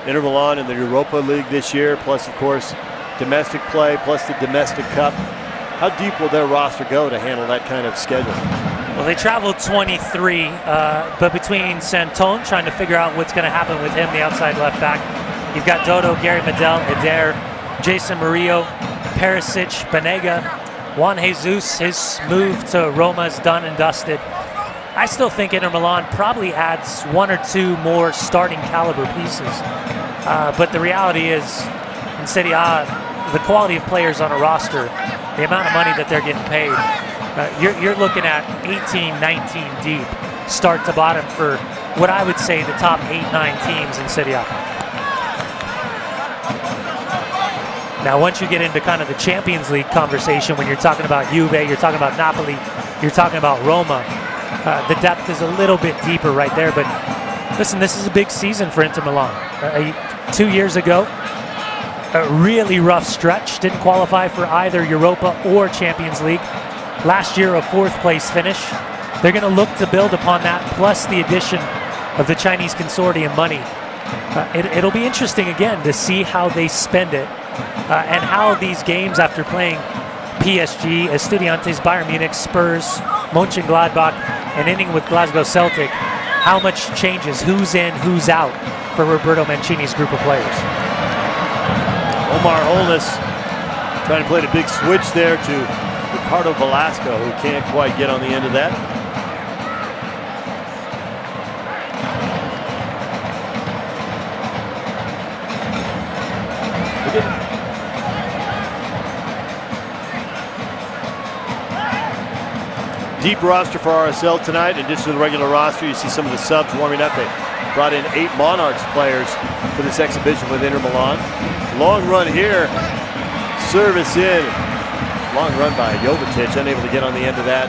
Inter Milan in the Europa League this year, plus of course domestic play, plus the domestic cup. How deep will their roster go to handle that kind of schedule? Well, they traveled 23, but between Santon trying to figure out what's going to happen with him, the outside left back. You've got Dodo, Gary Medel, Adair, Jason Murillo, Perisic, Banega, Juan Jesus. His move to Roma is done and dusted. I still think Inter Milan probably adds 1 or 2 more starting caliber pieces. But the reality is, in Serie A, the quality of players on a roster, the amount of money that they're getting paid, you're looking at 18, 19 deep, start to bottom for what I would say the top 8, 9 teams in Serie A. Now, once you get into kind of the Champions League conversation, when you're talking about Juve, you're talking about Napoli, you're talking about Roma, the depth is a little bit deeper right there. But listen, this is a big season for Inter Milan. 2 years ago, a really rough stretch. Didn't qualify for either Europa or Champions League. Last year, a 4th place finish. They're going to look to build upon that, plus the addition of the Chinese consortium money. It'll be interesting again to see how they spend it and how these games, after playing PSG, Estudiantes, Bayern Munich, Spurs, Mönchengladbach, and ending with Glasgow Celtic, how much changes, who's in, who's out for Roberto Mancini's group of players. Omar Holness trying to play the big switch there to Ricardo Velasco, who can't quite get on the end of that. Deep roster for RSL tonight. In addition to the regular roster, you see some of the subs warming up. They brought in 8 Monarchs players for this exhibition with Inter Milan. Long run here. Service in. Long run by Jovetic, unable to get on the end of that.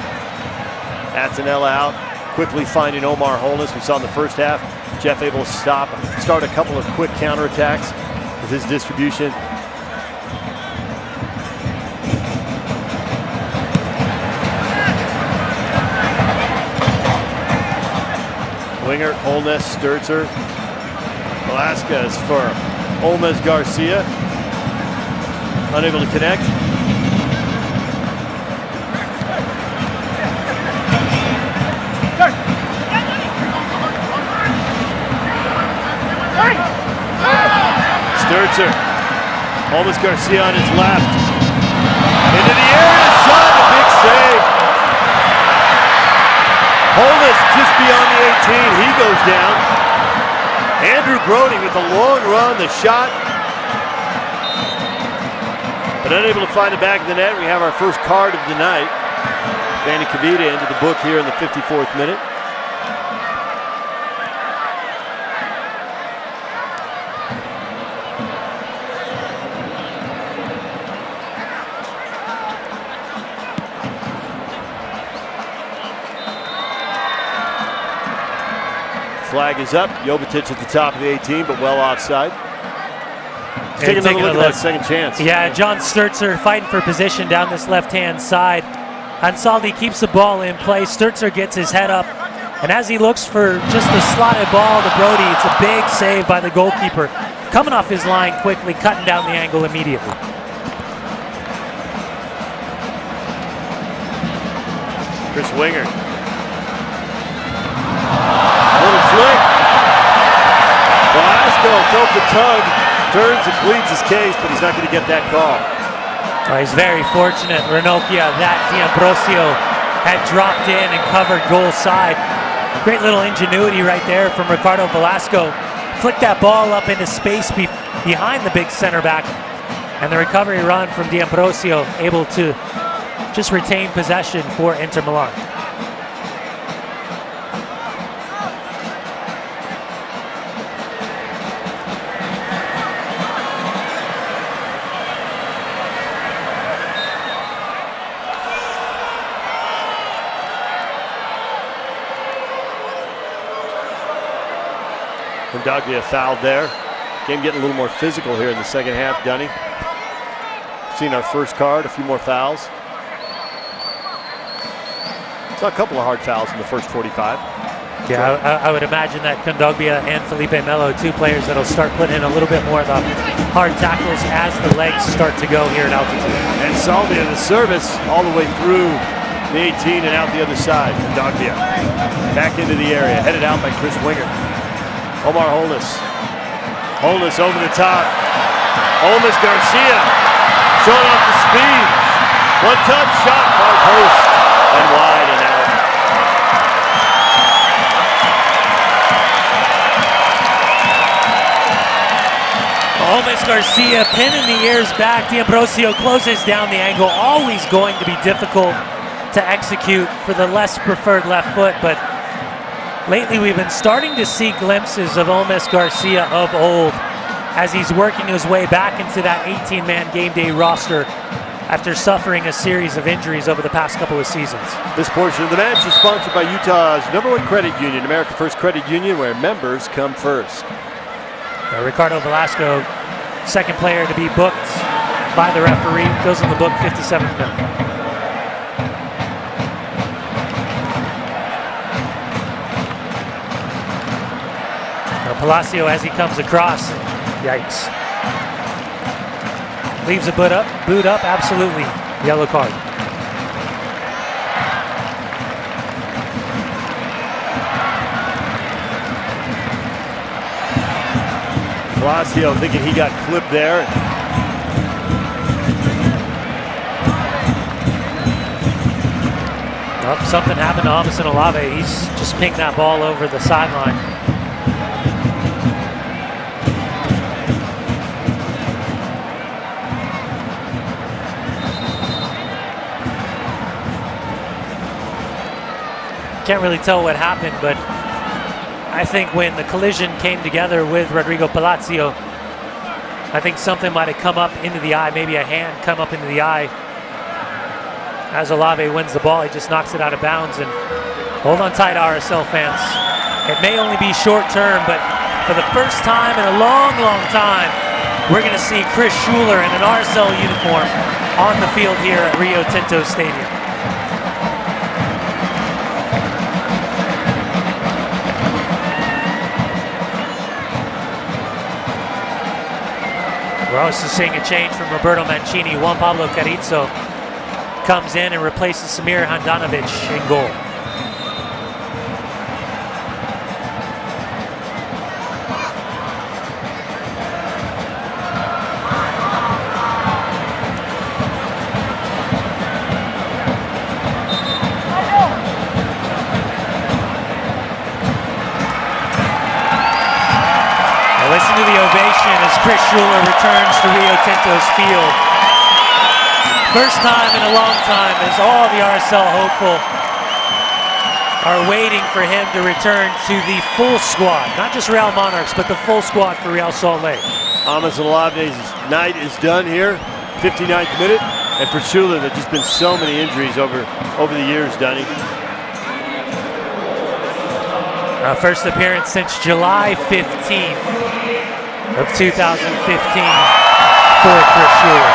Attinella out, quickly finding Omar Holness. We saw in the first half, Jeff able to start a couple of quick counterattacks. with his distribution. Wingert, Holness, Stertzer, Velasco for Olmes, Garcia. Unable to connect. Stertzer, Olmes, Garcia on his left. Into the area, shot, a big save. Holness just beyond the 18, he goes down. Andrew Brody with the long run, the shot. But unable to find the back of the net. We have our first card of the night. Vanny Kavita into the book here in the 54th minute. Flag is up. Jovetic at the top of the 18, but well offside. Let's take another look at that second chance. Yeah, John Stertzer fighting for position down this left-hand side. Ansaldi keeps the ball in play. Stertzer gets his head up, and as he looks for just the slotted ball to Brody, it's a big save by the goalkeeper. Coming off his line quickly, cutting down the angle immediately. Chris Wingert. Little flick. Velasco felt the tug, turns and pleads his case, but he's not going to get that call. He's very fortunate, Ranocchia, that Ambrosio had dropped in and covered goal side. Great little ingenuity right there from Ricardo Velasco. Flicked that ball up into space behind the big center back. And the recovery run from Ambrosio able to just retain possession for Inter Milan. Kondogbia fouled there. Game getting a little more physical here in the second half, Dunny. Seen our first card, a few more fouls. Saw a couple of hard fouls in the first 45. Yeah, I would imagine that Kondogbia and Felipe Melo, two players that'll start putting in a little bit more of the hard tackles as the legs start to go here at altitude. And Salvia, the service all the way through the 18 and out the other side. Kondogbia back into the area, headed out by Chris Wingert. Omar Holness. Holness over the top. Olmes, Garcia showing off the speed. One touch shot, far post and wide and out. Olmes, Garcia pinning the ears back. Ambrosio closes down the angle. Always going to be difficult to execute for the less preferred left foot, but lately we've been starting to see glimpses of Olmes Garcia of old as he's working his way back into that 18-man game day roster after suffering a series of injuries over the past couple of seasons. This portion of the match is sponsored by Utah's #1 credit union, America First Credit Union, where members come first. Ricardo Velasco, second player to be booked by the referee, goes in the book 57th minute. Palacio as he comes across, yikes. Leaves a boot up, absolutely. Yellow card. Palacio thinking he got clipped there. Well, something happened to Olmes and Olave. He's just pinged that ball over the sideline. Can't really tell what happened, but I think when the collision came together with Rodrigo Palacio, I think something might have come up into the eye, maybe a hand come up into the eye. As Olave wins the ball, he just knocks it out of bounds. And hold on tight, RSL fans. It may only be short term, but for the first time in a long, long time, we're going to see Chris Schuler in an RSL uniform on the field here at Rio Tinto Stadium. We're also seeing a change from Roberto Mancini. Juan Pablo Carrizo comes in and replaces Samir Handanovic in goal. Listen to the ovation as Chris Schuler returns to Rio Tinto's field. First time in a long time as all the RSL hopeful are waiting for him to return to the full squad. Not just Real Monarchs, but the full squad for Real Salt Lake. Olave's night is done here, 59th minute. And for Schuler, there's just been so many injuries over the years, Dunny. First appearance since July 15th. Of 2015 for Chris Schuler.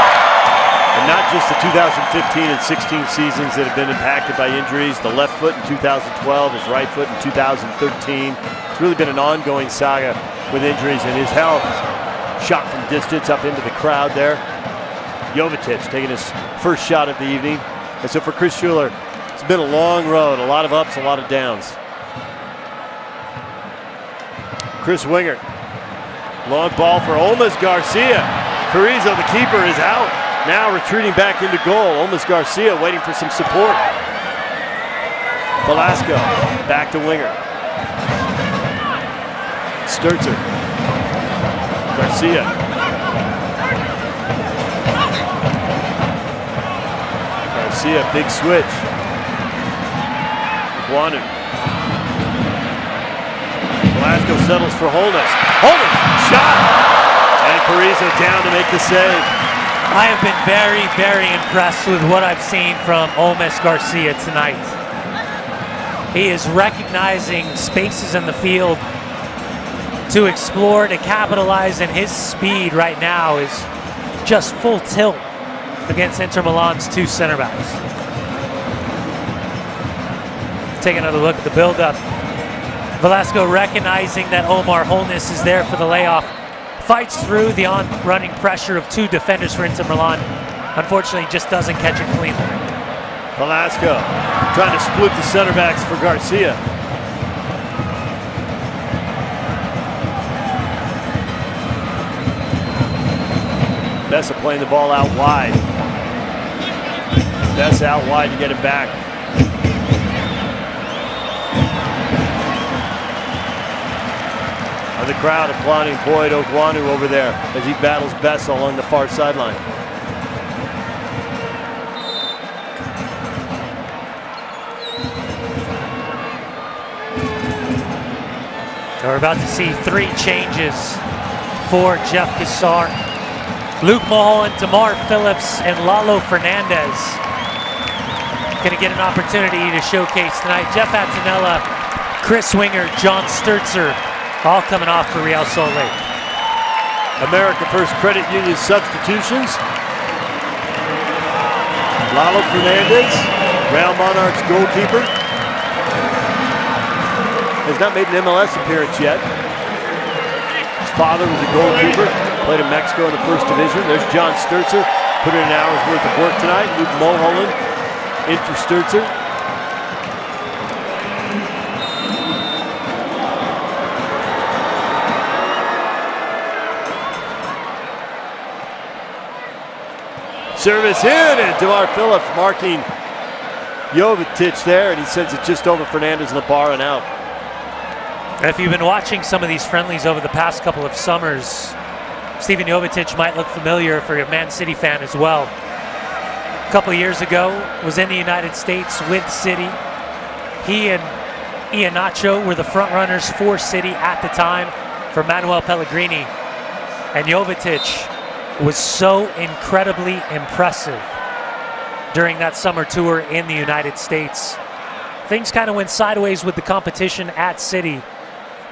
And not just the 2015 and 16 seasons that have been impacted by injuries. The left foot in 2012, his right foot in 2013. It's really been an ongoing saga with injuries, and his health shot from distance up into the crowd there. Jovetic taking his first shot of the evening. And so for Chris Schuler, it's been a long road, a lot of ups, a lot of downs. Chris Wingert. Long ball for Olmes Garcia. Carrizo, the keeper, is out. Now retreating back into goal. Olmes Garcia waiting for some support. Velasco back to Wingert. Stertzer. Garcia. Garcia, big switch. Okwuonu. Velasco settles for Holness. Holness, shot! And Carrizo down to make the save. I have been very, very impressed with what I've seen from Olmes Garcia tonight. He is recognizing spaces in the field to explore, to capitalize, and his speed right now is just full tilt against Inter Milan's two center backs. Take another look at the build-up. Velasco recognizing that Omar Holness is there for the layoff. Fights through the on-running pressure of two defenders for Inter Milan. Unfortunately, just doesn't catch it cleanly. Velasco trying to split the center backs for Garcia. Bessa playing the ball out wide. Bessa out wide to get it back. The crowd applauding Boyd Okwuonu over there as he battles Bessa along the far sideline. We're about to see three changes for Jeff Cassar. Luke Mullholland, DeMar Phillips, and Lalo Fernandez going to get an opportunity to showcase tonight. Jeff Attinella, Chris Wingert, John Stertzer, all coming off for Real Salt Lake. America First Credit Union substitutions. Lalo Fernandez, Real Monarchs goalkeeper. Has not made an MLS appearance yet. His father was a goalkeeper, played in Mexico in the first division. There's John Stertzer, put in an hour's worth of work tonight. Luke Mullholland in for Stertzer. Service in, and DeMar Phillips marking Jovetic there, and he sends it just over Fernandez and the bar and out. And if you've been watching some of these friendlies over the past couple of summers, Stephen Jovetic might look familiar for a Man City fan as well. A couple of years ago, was in the United States with City. He and Iheanacho were the front runners for City at the time for Manuel Pellegrini. And Jovetic was so incredibly impressive during that summer tour in the United States. Things kind of went sideways with the competition at City,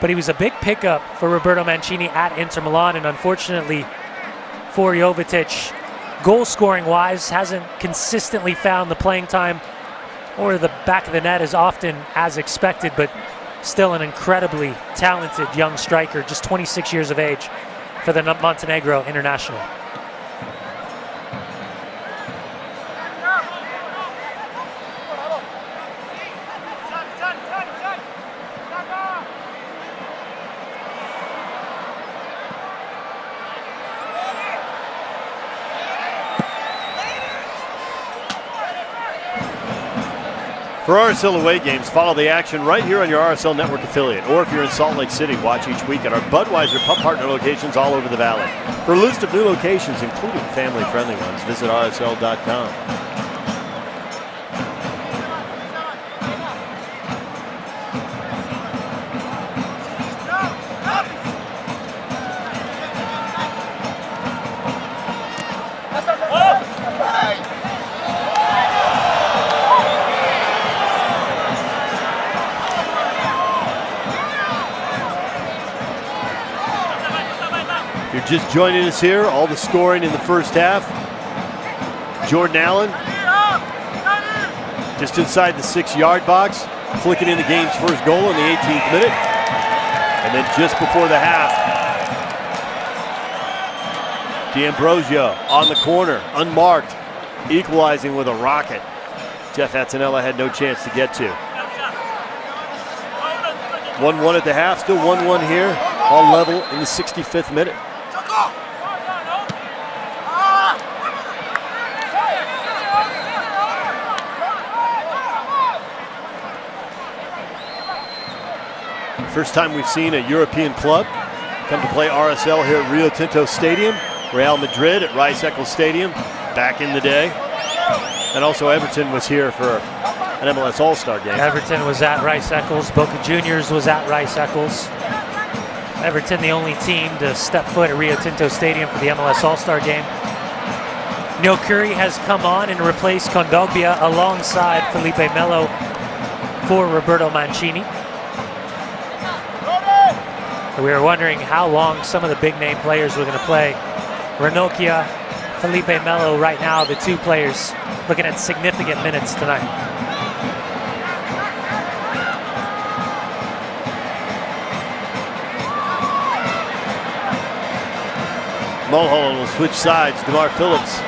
but he was a big pickup for Roberto Mancini at Inter Milan, and unfortunately for Jovetic. Goal scoring wise, hasn't consistently found the playing time or the back of the net as often as expected, but still an incredibly talented young striker, just 26 years of age for the Montenegro international. For RSL away games, follow the action right here on your RSL Network affiliate. Or if you're in Salt Lake City, watch each week at our Budweiser Pub Partner locations all over the valley. For a list of new locations, including family-friendly ones, visit rsl.com. Just joining us here, all the scoring in the first half. Jordan Allen, just inside the 6-yard box, flicking in the game's first goal in the 18th minute. And then just before the half, Ambrosio on the corner, unmarked, equalizing with a rocket. Jeff Attinella had no chance to get to. 1-1 at the half, still 1-1 here, all level in the 65th minute. First time we've seen a European club come to play RSL here at Rio Tinto Stadium. Real Madrid at Rice-Eccles Stadium back in the day. And also Everton was here for an MLS All-Star game. Everton was at Rice-Eccles. Boca Juniors was at Rice-Eccles. Everton the only team to step foot at Rio Tinto Stadium for the MLS All-Star game. Neil Curry has come on and replaced Kondogbia alongside Felipe Melo for Roberto Mancini. We were wondering how long some of the big name players were going to play. Ranocchia, Felipe Melo right now, the two players looking at significant minutes tonight. Mullholland will switch sides. DeMar Phillips.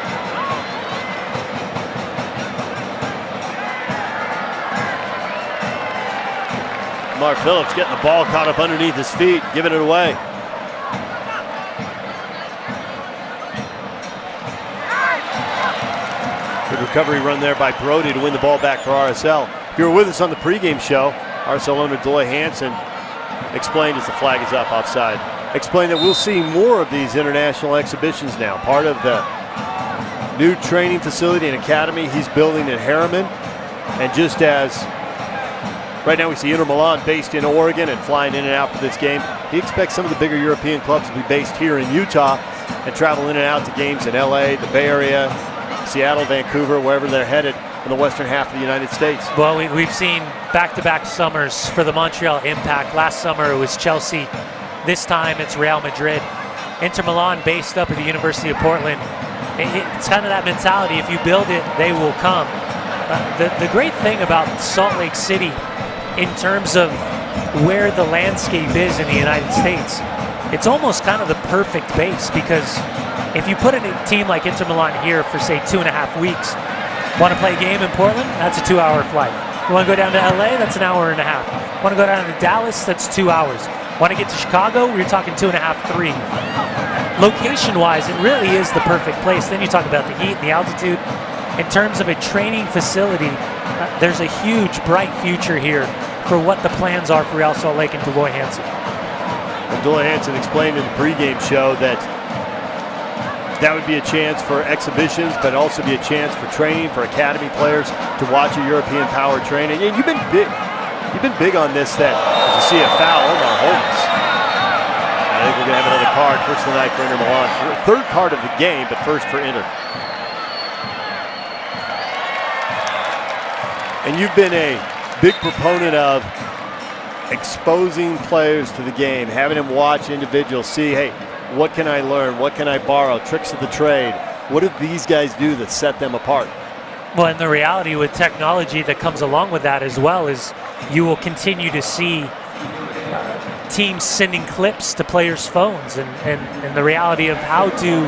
DeMar Phillips getting the ball caught up underneath his feet, giving it away. Good recovery run there by Brody to win the ball back for RSL. If you were with us on the pregame show, RSL owner Doy Hansen explained as the flag is up offside. Explained that we'll see more of these international exhibitions now. Part of the new training facility and academy he's building in Harriman. And just as right now we see Inter Milan based in Oregon and flying in and out for this game, he expects some of the bigger European clubs to be based here in Utah and travel in and out to games in LA, the Bay Area, Seattle, Vancouver, wherever they're headed in the western half of the United States. Well, we've seen back-to-back summers for the Montreal Impact. Last summer it was Chelsea. This time it's Real Madrid. Inter Milan based up at the University of Portland. It's kind of that mentality, if you build it, they will come. The great thing about Salt Lake City in terms of where the landscape is in the United States, it's almost kind of the perfect base, because if you put a team like Inter Milan here for say 2.5 weeks, want to play a game in Portland, that's a 2-hour flight. You want to go down to LA, that's an hour and a half. Want to go down to Dallas, that's 2 hours. Want to get to Chicago, we're talking 2.5, 3. Location-wise, it really is the perfect place. Then you talk about the heat and the altitude. In terms of a training facility, there's a huge, bright future here for what the plans are for Real Salt Lake and Doy Hansen. Well, Doy Hansen explained in the pregame show that that would be a chance for exhibitions, but also be a chance for training for academy players to watch a European power training. And you've been big on this, that as you see a foul on Holness. I think we're going to have another card, first of the night for Inter Milan. Third card of the game, but first for Inter. And you've been a big proponent of exposing players to the game, having them watch individuals, see, hey, What can I learn? What can I borrow? Tricks of the trade. What do these guys do that set them apart? Well, and the reality with technology that comes along with that as well is you will continue to see teams sending clips to players' phones, and the reality of how do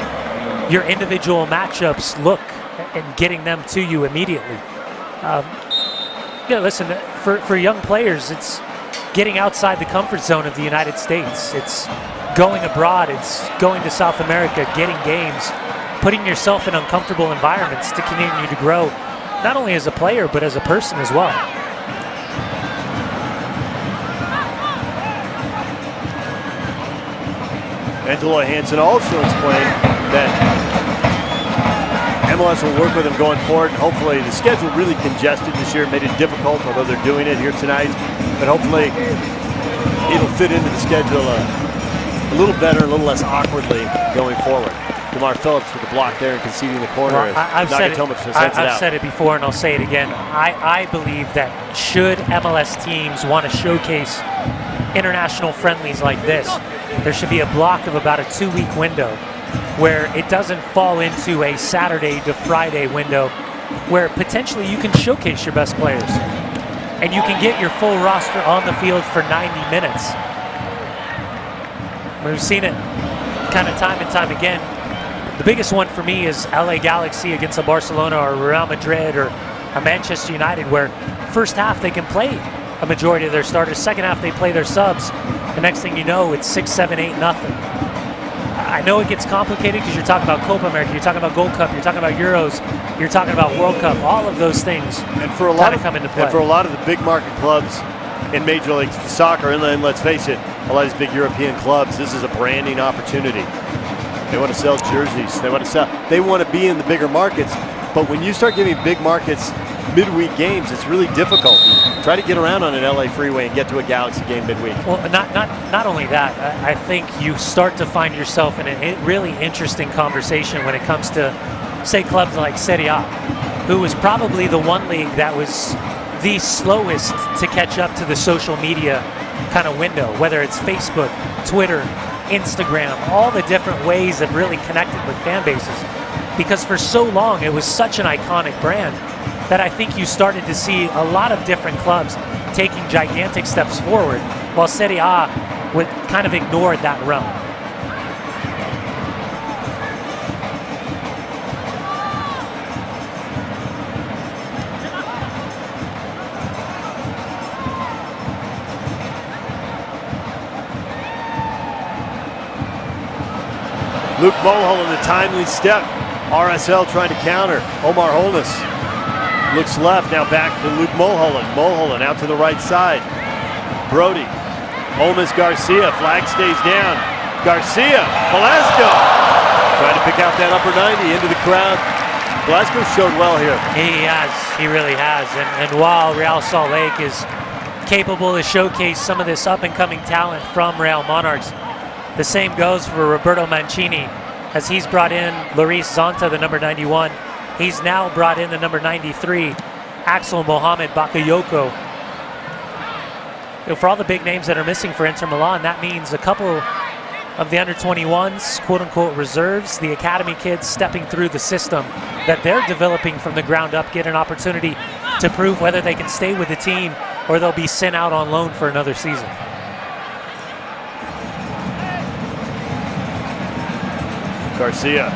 your individual matchups look and getting them to you immediately. Listen, for young players, it's getting outside the comfort zone of the United States. It's going abroad. It's going to South America, getting games, putting yourself in uncomfortable environments to continue to grow, not only as a player, but as a person as well. Angelo Hansen also explained that MLS will work with him going forward, and hopefully the schedule really congested this year, made it difficult, although they're doing it here tonight. But hopefully it'll fit into the schedule a little better, a little less awkwardly going forward. DeMar Phillips with the block there and conceding the corner. Well, I've said it before, and I'll say it again. I believe that should MLS teams want to showcase international friendlies like this, there should be a block of about a 2-week window where it doesn't fall into a Saturday to Friday window where potentially you can showcase your best players and you can get your full roster on the field for 90 minutes. We've seen it kind of time and time again. The biggest one for me is LA Galaxy against a Barcelona or Real Madrid or a Manchester United, where first half they can play a majority of their starters, second half they play their subs. The next thing you know, it's 6-7-8-0. I know it gets complicated because you're talking about Copa America, you're talking about Gold Cup, you're talking about Euros, you're talking about World Cup. All of those things and for a lot of come into play. And for a lot of the big market clubs in Major League Soccer, and let's face it, a lot of these big European clubs, this is a branding opportunity. They want to sell jerseys. They want to be in the bigger markets. But when you start giving big markets midweek games, it's really difficult. Try to get around on an LA freeway and get to a Galaxy game midweek. Well, not only that, I think you start to find yourself in a really interesting conversation when it comes to, say, clubs like Serie A, who was probably the one league that was the slowest to catch up to the social media kind of window, whether it's Facebook, Twitter, Instagram, all the different ways of really connecting with fan bases. Because for so long, it was such an iconic brand that I think you started to see a lot of different clubs taking gigantic steps forward, while Serie A would kind of ignored that realm. Luke Mullholland, the timely step. RSL trying to counter. Omar Holness looks left, now back for Luke Mullholland. Mullholland out to the right side. Brody. Olmes Garcia, flag stays down. Garcia, Velasco. Trying to pick out that upper 90 into the crowd. Velasco showed well here. He really has. And while Real Salt Lake is capable to showcase some of this up-and-coming talent from Real Monarchs, the same goes for Roberto Mancini, as he's brought in Laris Zonta, the number 91. He's now brought in the number 93, Axel Mohamed Bakayoko. For all the big names that are missing for Inter Milan, that means a couple of the under-21s, quote-unquote reserves, the academy kids stepping through the system that they're developing from the ground up, get an opportunity to prove whether they can stay with the team or they'll be sent out on loan for another season. Garcia.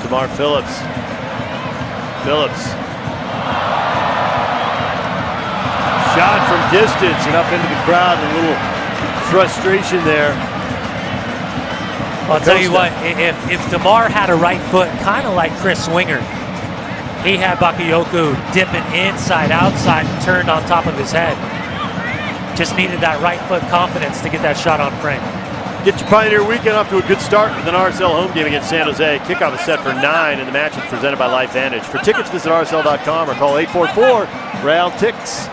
DeMar Phillips. Shot from distance and up into the crowd. A little frustration there. I'll tell you what, if DeMar had a right foot, kind of like Chris Wingert, he had Bakayoko dipping inside, outside, and turned on top of his head. Just needed that right foot confidence to get that shot on frame. Get your Pioneer weekend off to a good start with an RSL home game against San Jose. Kickoff is set for 9, and the match is presented by LifeVantage. For tickets, visit rsl.com or call 844-REAL-TICKS.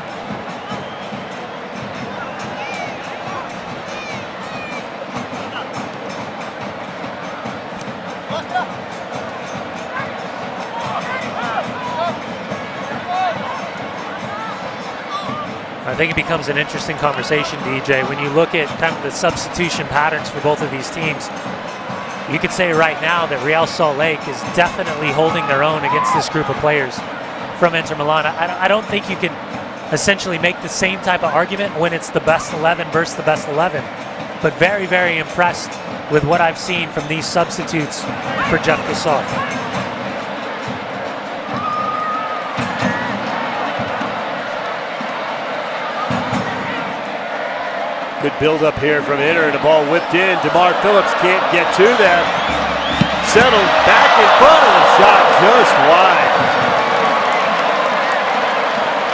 I think it becomes an interesting conversation, DJ. When you look at kind of the substitution patterns for both of these teams, you could say right now that Real Salt Lake is definitely holding their own against this group of players from Inter Milan. I don't think you can essentially make the same type of argument when it's the best 11 versus the best 11. But very, very impressed with what I've seen from these substitutes for Jeff Gasol. Good build up here from Inter, and the ball whipped in. DeMar Phillips can't get to that. Settled back in front of the shot, just wide.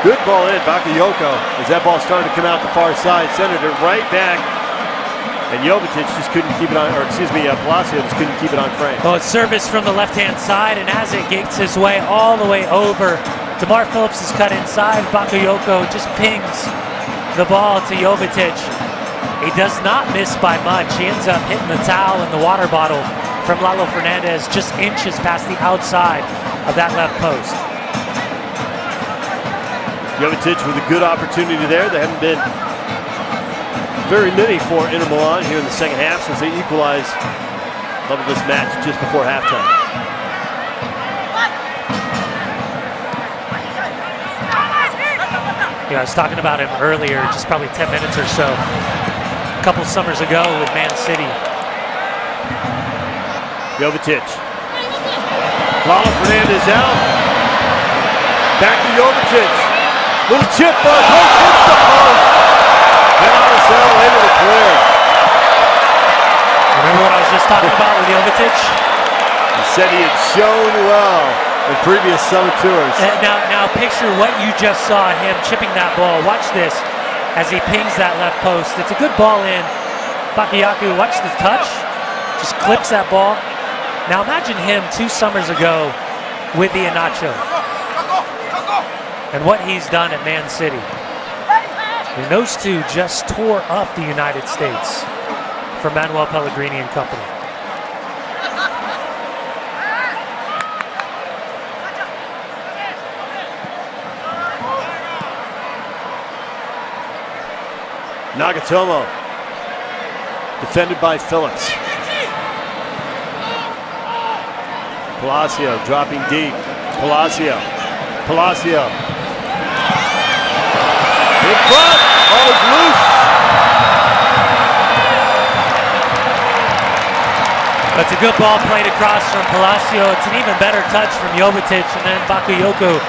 Good ball in, Bakayoko. As that ball started to come out the far side, sent it right back. And Jovetic just couldn't keep it on, or excuse me, Palacio just couldn't keep it on frame. Oh, it's service from the left-hand side, and as it gigs his way all the way over, DeMar Phillips is cut inside. Bakayoko just pings the ball to Jovetic. He does not miss by much. He ends up hitting the towel and the water bottle from Lalo Fernandez just inches past the outside of that left post. Jovetic with a good opportunity there. There haven't been very many for Inter Milan here in the second half since they equalized level this match just before halftime. Yeah, I was talking about him earlier, just probably 10 minutes or so. A couple summers ago with Man City. Jovetic. Lalo Fernandez out. Back to Jovetic. Little chip ball, post hits the post. And Arcel into the clear. Remember what I was just talking about with Jovetic? He said he had shown well in previous summer tours. Now picture what you just saw, him chipping that ball. Watch this as he pings that left post. It's a good ball in. Bakayoko, watch the touch. Just clips that ball. Now imagine him 2 summers ago with the Iheanacho. And what he's done at Man City. And those two just tore up the United States for Manuel Pellegrini and company. Nagatomo, defended by Phillips. Palacio dropping deep. Palacio. In front, ball is loose. That's a good ball played across from Palacio. It's an even better touch from Jovetic, and then Bakayoko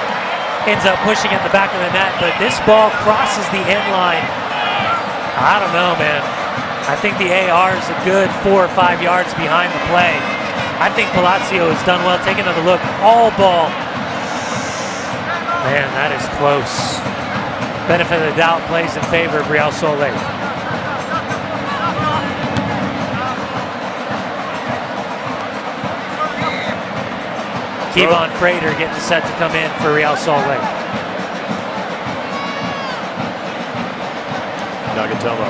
ends up pushing at the back of the net, but this ball crosses the end line. I don't know, man. I think the AR is a good 4 or 5 yards behind the play. I think Palacio has done well. Take another look. All ball. Man, that is close. Benefit of the doubt plays in favor of Real Salt Lake. Kevon Frater getting set to come in for Real Salt Lake. Nagatomo.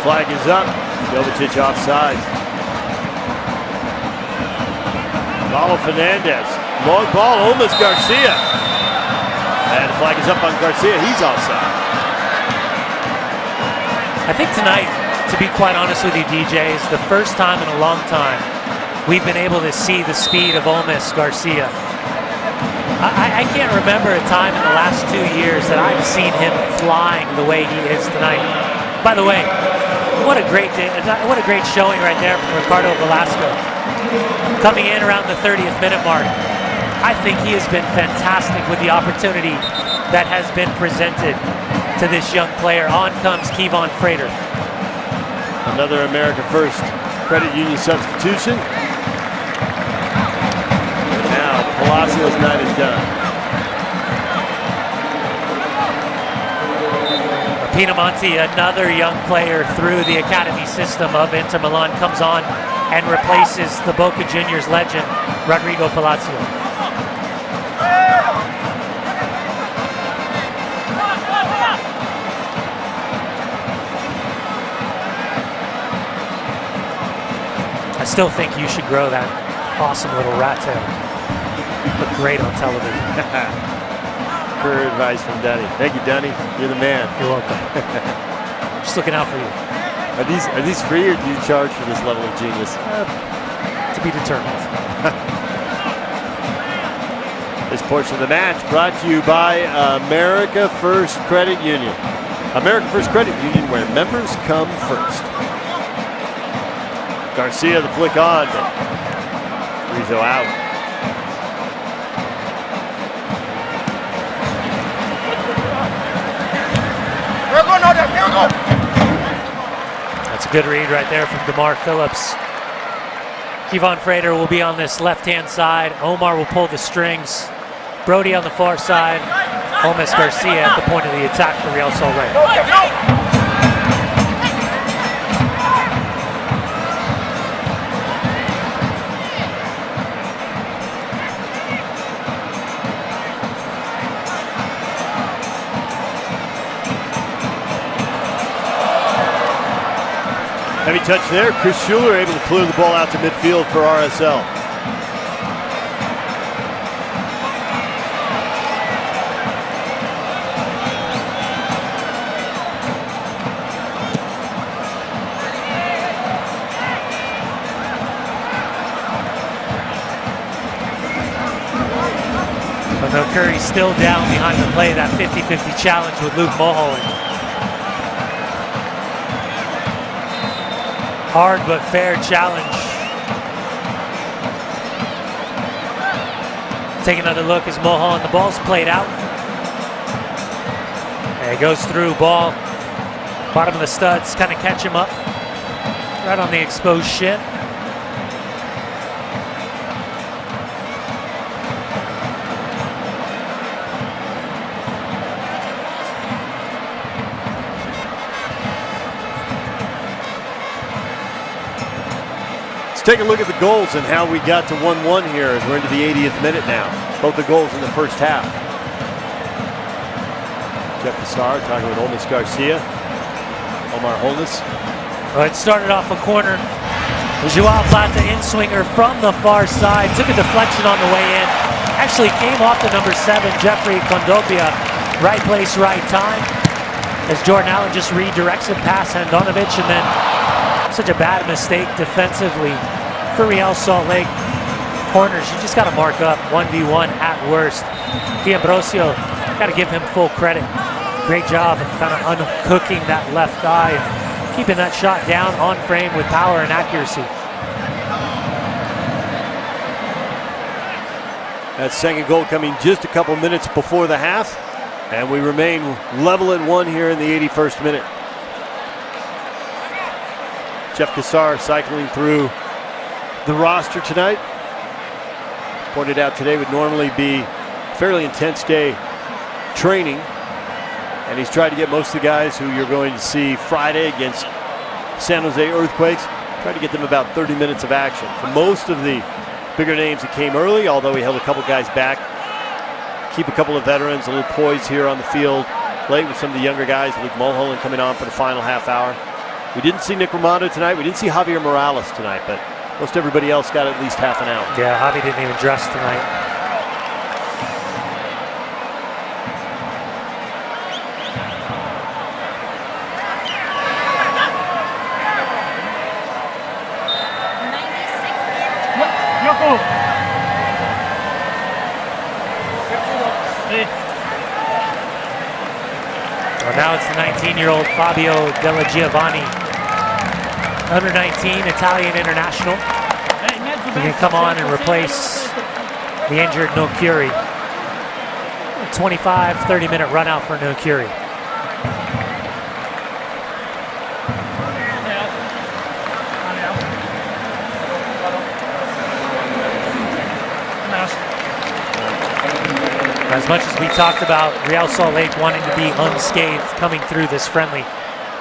Flag is up. Jovetic offside. Lalo Fernandez. Long ball, Olmes Garcia. And the flag is up on Garcia. He's offside. I think tonight, to be quite honest with you, DJ, is the first time in a long time we've been able to see the speed of Olmes Garcia. I can't remember a time in the last 2 years that I've seen him flying the way he is tonight. By the way, what a great day, what a great showing right there from Ricardo Velasco. Coming in around the 30th minute mark. I think he has been fantastic with the opportunity that has been presented to this young player. On comes Kevon Frater. Another America First Credit Union substitution. And now Palacio's night is done. Pinamonti, another young player through the academy system of Inter Milan, comes on and replaces the Boca Juniors legend, Rodrigo Palacio. Still think you should grow that awesome little rat tail. Look great on television. Career advice from Dunny. Thank you, Dunny. You're the man. You're welcome. Just looking out for you. Are these free, or do you charge for this level of genius? To be determined. This portion of the match brought to you by America First Credit Union. America First Credit Union, where members come first. Garcia the flick on, but Rizzo out. That's a good read right there from DeMar Phillips. Kevon Frater will be on this left-hand side. Omar will pull the strings. Brody on the far side. Olmes Garcia at the point of the attack for Real Salt Lake. Heavy touch there. Chris Schuler able to clear the ball out to midfield for RSL. But no, Curry's still down behind the play, that 50-50 challenge with Luke Mullholland. Hard but fair challenge. Take another look as Mullholland, the ball's played out. And it goes through, ball, bottom of the studs, kind of catch him up. Right on the exposed shin. Let's take a look at the goals and how we got to 1-1 here as we're into the 80th minute now. Both the goals in the first half. Jeff Cassar talking with Olmes Garcia. Omar Holness. Well, it started off a corner. Joao Plata in-swinger from the far side. Took a deflection on the way in. Actually came off the number 7, Jeffrey Kondobia. Right place, right time. As Jordan Allen just redirects it past Handanovic, and then such a bad mistake defensively for Real Salt Lake. Corners, you just got to mark up 1v1 at worst. Ambrosio, got to give him full credit. Great job of kind of uncooking that left eye, keeping that shot down on frame with power and accuracy. That second goal coming just a couple minutes before the half, and we remain level at 1 here in the 81st minute. Jeff Cassar cycling through the roster tonight. Pointed out today would normally be a fairly intense day training, and he's tried to get most of the guys who you're going to see Friday against San Jose Earthquakes, try to get them about 30 minutes of action. For most of the bigger names that came early, although he held a couple guys back, keep a couple of veterans, a little poise here on the field late with some of the younger guys, Luke Mullholland coming on for the final half hour. We didn't see Nick Romano tonight. We didn't see Javier Morales tonight, but most everybody else got at least half an hour. Yeah, Javi didn't even dress tonight. Well, now it's the 19-year-old Fabio Della Giovanni, under 19 Italian international. He can come on and replace the injured Nokuri. 25, 30-minute run out for Nokuri. As much as we talked about Real Salt Lake wanting to be unscathed coming through this friendly,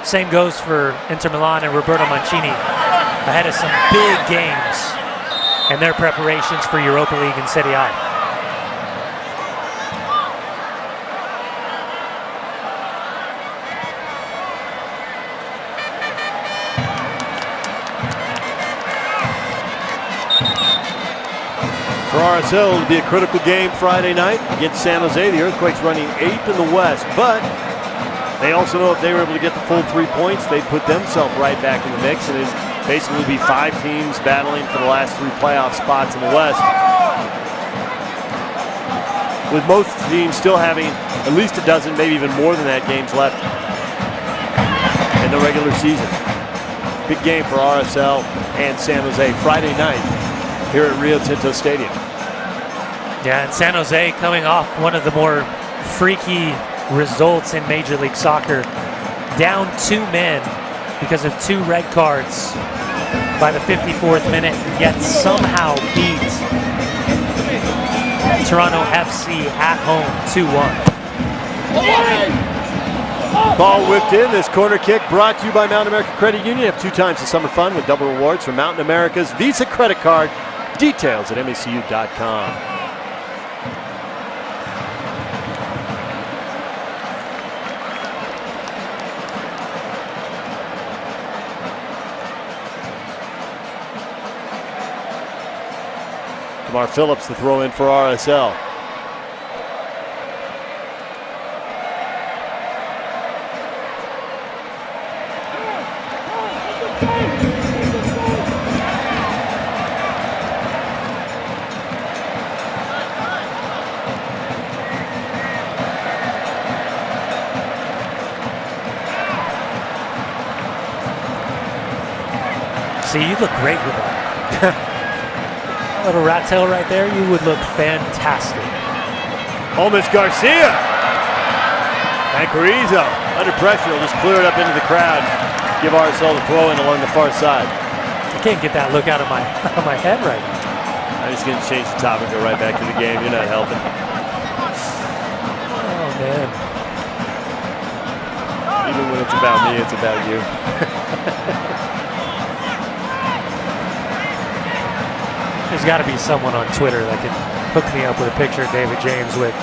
same goes for Inter Milan and Roberto Mancini ahead of some big games and their preparations for Europa League and Serie A. For RSL, it'll be a critical game Friday night against San Jose. The Earthquakes running 8th in the West, but they also know if they were able to get the full 3 points, they'd put themselves right back in the mix, and it'd basically be 5 teams battling for the last 3 playoff spots in the West. With most teams still having at least a dozen, maybe even more than that, games left in the regular season. Big game for RSL and San Jose Friday night here at Rio Tinto Stadium. Yeah, and San Jose coming off one of the more freaky results in Major League Soccer. Down 2 men because of 2 red cards by the 54th minute, yet somehow beat Toronto FC at home 2-1. Ball whipped in. This corner kick brought to you by Mountain America Credit Union. Have 2 times the summer fun with double rewards from Mountain America's Visa credit card. Details at MACU.com. Kamar Phillips, the throw in for RSL. See, you look great with that. A little rat tail right there, you would look fantastic. Olmes Garcia. And Carrizo under pressure will just clear it up into the crowd. Give RSL the throw in along the far side. I can't get that look out of my head right now. I'm just going to change the topic, go right back to the game. You're not helping. Oh, man. Even when it's about me, it's about you. There's got to be someone on Twitter that can hook me up with a picture of David James with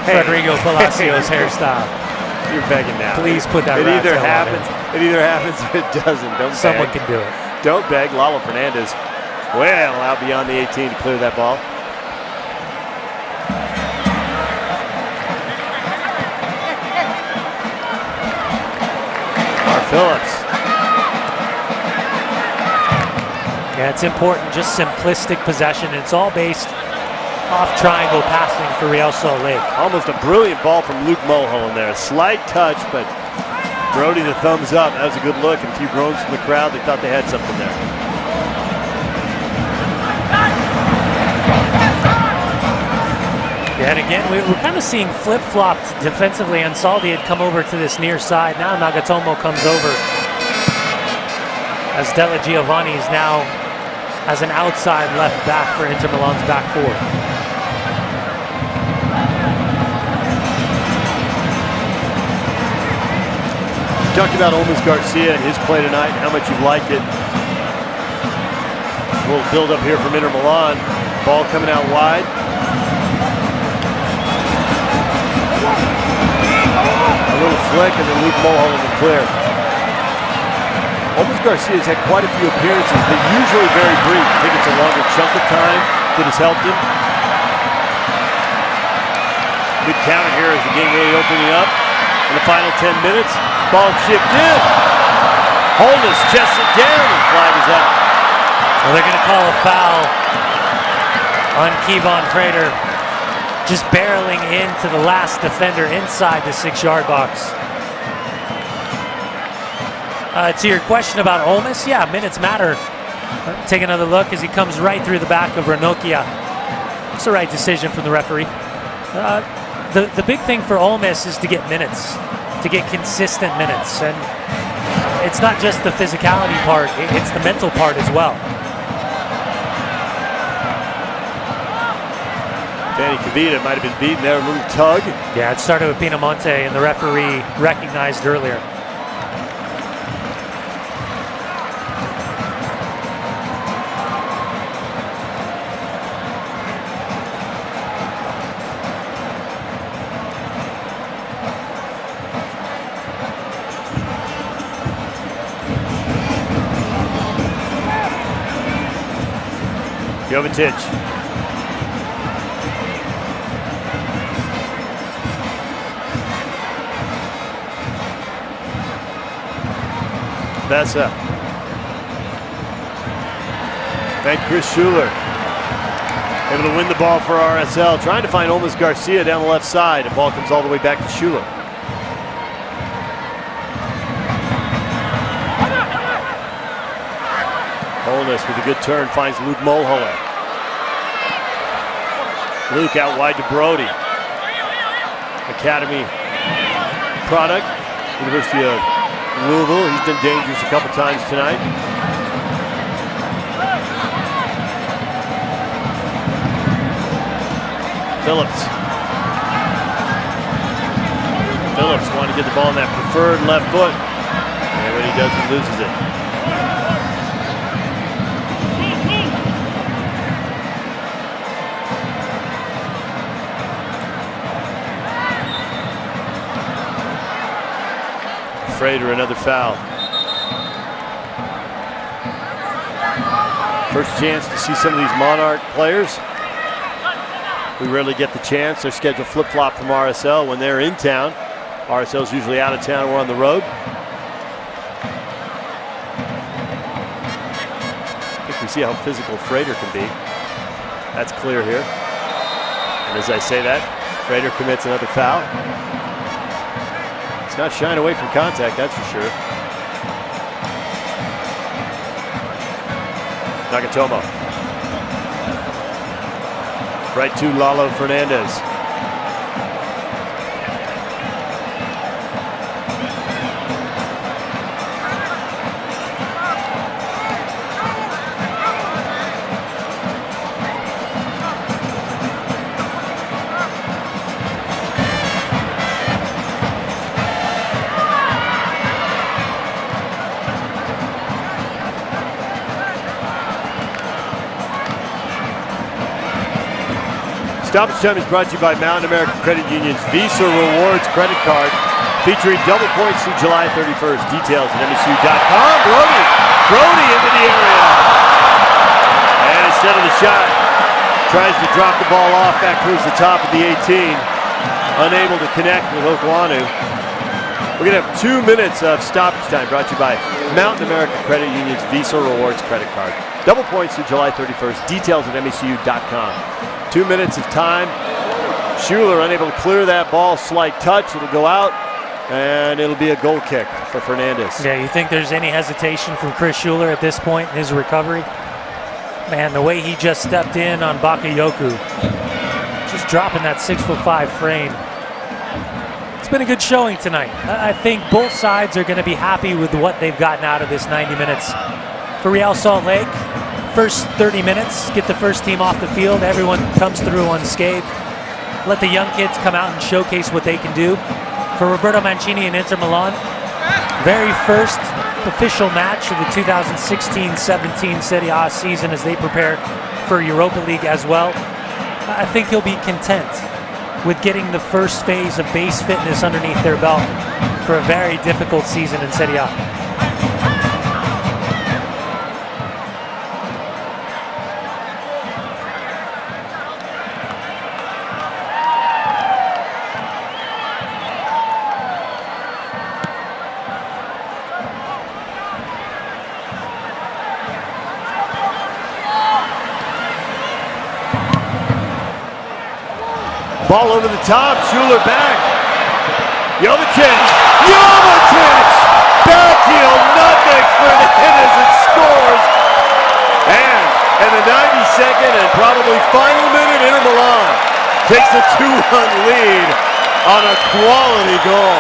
Rodrigo Palacios hairstyle. You're begging now. Please put that. It either happens. It either happens or it doesn't. Don't Someone beg. can do it. Don't beg. Lalo Fernandez, well out beyond the 18 to clear that ball. Phillips. Yeah, it's important, just simplistic possession. It's all based off triangle passing for Real Salt Lake. Almost a brilliant ball from Luke Mullholland there. A slight touch, but Brody the thumbs up. That was a good look, and a few groans from the crowd. They thought they had something there. Yeah, and again, we're kind of seeing flip-flopped defensively. Ansaldi had come over to this near side. Now Nagatomo comes over as Della Giovanni is now as an outside left back for Inter Milan's back four. You talked about Olmes Garcia and his play tonight, how much you've liked it. A little build up here from Inter Milan. Ball coming out wide. A little flick, and then Luke Mullholland will clear. Olmes Garcia has had quite a few appearances, but usually very brief. I think it's a longer chunk of time that has helped him. Good counter here as the game really opening up. In the final 10 minutes, ball chipped in. Holness chests it down, and flag is up. Well, they're going to call a foul on Kevon Frater, just barreling into the last defender inside the 6-yard box. To your question about Olmes, yeah, minutes matter. Take another look as he comes right through the back of Ranocchia. It's the right decision from the referee. The big thing for Olmes is to get minutes, to get consistent minutes. And it's not just the physicality part, it's the mental part as well. Danny Kavita might have been beaten there, a little tug. Yeah, it started with Pinamonte, and the referee recognized earlier. Jovetic Bessa. And Chris Schuler able to win the ball for RSL, trying to find Olmes Garcia down the left side. The ball comes all the way back to Schuler. Holness with a good turn finds Luke Mullholland. Luke out wide to Brody. Academy product, University of Louisville. He's been dangerous a couple times tonight. Phillips. Phillips wanting to get the ball on that preferred left foot. And when he does, he loses it. Frater, another foul. First chance to see some of these Monarch players. We rarely get the chance. Their schedule flip-flop from RSL when they're in town. RSL's usually out of town, we're on the road. I think we see how physical Frater can be. That's clear here. And as I say that, Frater commits another foul. He's not shying away from contact, that's for sure. Nakatomo. Right to Lalo Fernandez. Stoppage time is brought to you by Mountain American Credit Union's Visa Rewards credit card, featuring double points through July 31st. Details at MSU.com. Brody into the area. And instead of the shot, tries to drop the ball off back towards the top of the 18. Unable to connect with Okwuonu. We're going to have 2 minutes of stoppage time brought to you by Mountain American Credit Union's Visa Rewards credit card. Double points through July 31st. Details at MSU.com. 2 minutes of time. Schuler unable to clear that ball. Slight touch. It'll go out, and it'll be a goal kick for Fernandez. Yeah, you think there's any hesitation from Chris Schuler at this point in his recovery? Man, the way he just stepped in on Bakayoko, just dropping that 6'5" frame. It's been a good showing tonight. I think both sides are going to be happy with what they've gotten out of this 90 minutes. For Real Salt Lake, first 30 minutes, get the first team off the field. Everyone comes through unscathed. Let the young kids come out and showcase what they can do. For Roberto Mancini and Inter Milan, very first official match of the 2016-17 Serie A season as they prepare for Europa League as well. I think he'll be content with getting the first phase of base fitness underneath their belt for a very difficult season in Serie A. Ball over the top, Schuler back. Jovetic! Backheel, nothing for Martinez, and scores. And in the 92nd and probably final minute, Inter Milan takes a 2-1 lead on a quality goal.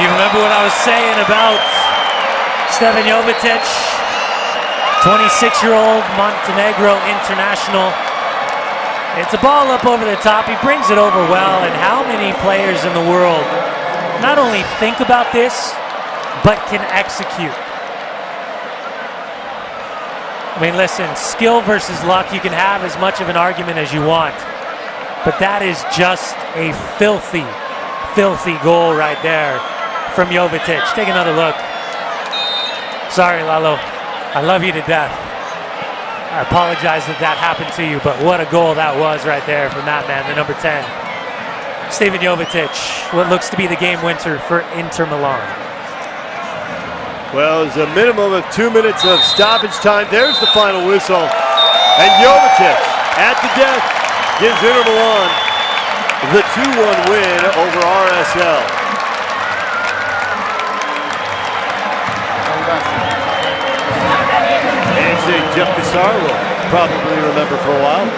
You remember what I was saying about Stevan Jovetic, 26-year-old Montenegro international. It's a ball up over the top. He brings it over well. And how many players in the world not only think about this, but can execute? I mean, listen, skill versus luck, you can have as much of an argument as you want. But that is just a filthy, filthy goal right there from Jovetic. Take another look. Sorry, Lalo. I love you to death. I apologize that that happened to you, but what a goal that was right there from that man, the number 10. Stevan Jovetic, what looks to be the game winner for Inter Milan. Well, it's a minimum of 2 minutes of stoppage time. There's the final whistle. And Jovetic, at the death, gives Inter Milan the 2-1 win over RSL. And Jeff Cassar will probably remember for a while.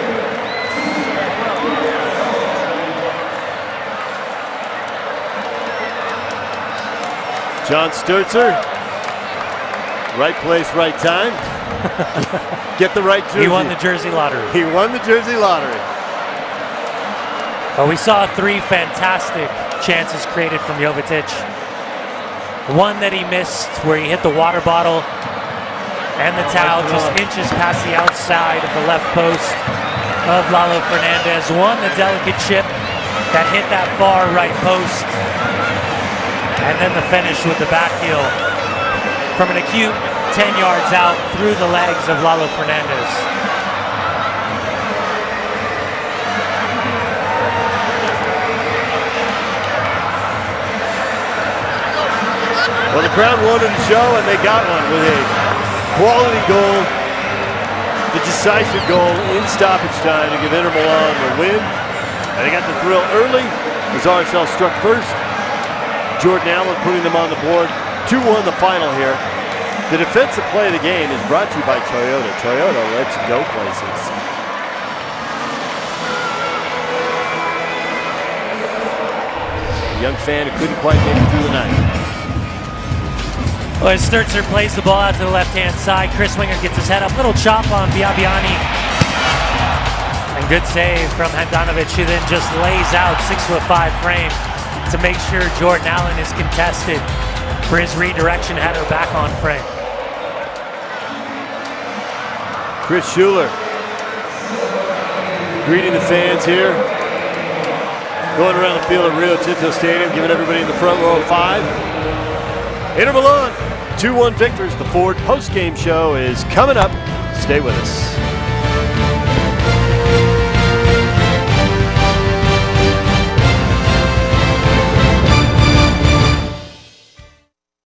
John Stertzer, right place, right time. Get the right jersey. He won the jersey lottery. He won the jersey lottery. Well, we saw 3 fantastic chances created from Jovetic. One that he missed where he hit the water bottle and the towel just inches past the outside of the left post of Lalo Fernandez. One, the delicate chip that hit that far right post. And then the finish with the back heel from an acute 10 yards out through the legs of Lalo Fernandez. Well, the crowd wanted a show, and they got one with a quality goal, the decisive goal in stoppage time to give Inter Milan the win. And they got the thrill early as RSL struck first. Jordan Allen putting them on the board. 2-1 the final here. The defensive play of the game is brought to you by Toyota. Toyota lets you go places. A young fan who couldn't quite make it through the night. Well, as Stertzer plays the ball out to the left-hand side, Chris Wingert gets his head up. Little chop on Biabiani. And good save from Handanovic, who then just lays out 6'5" frame to make sure Jordan Allen is contested for his redirection header back on frame. Chris Schuler greeting the fans here. Going around the field at Rio Tinto Stadium, giving everybody in the front row a 5. Inter Milan, 2-1 victors. The Ford post-game show is coming up. Stay with us.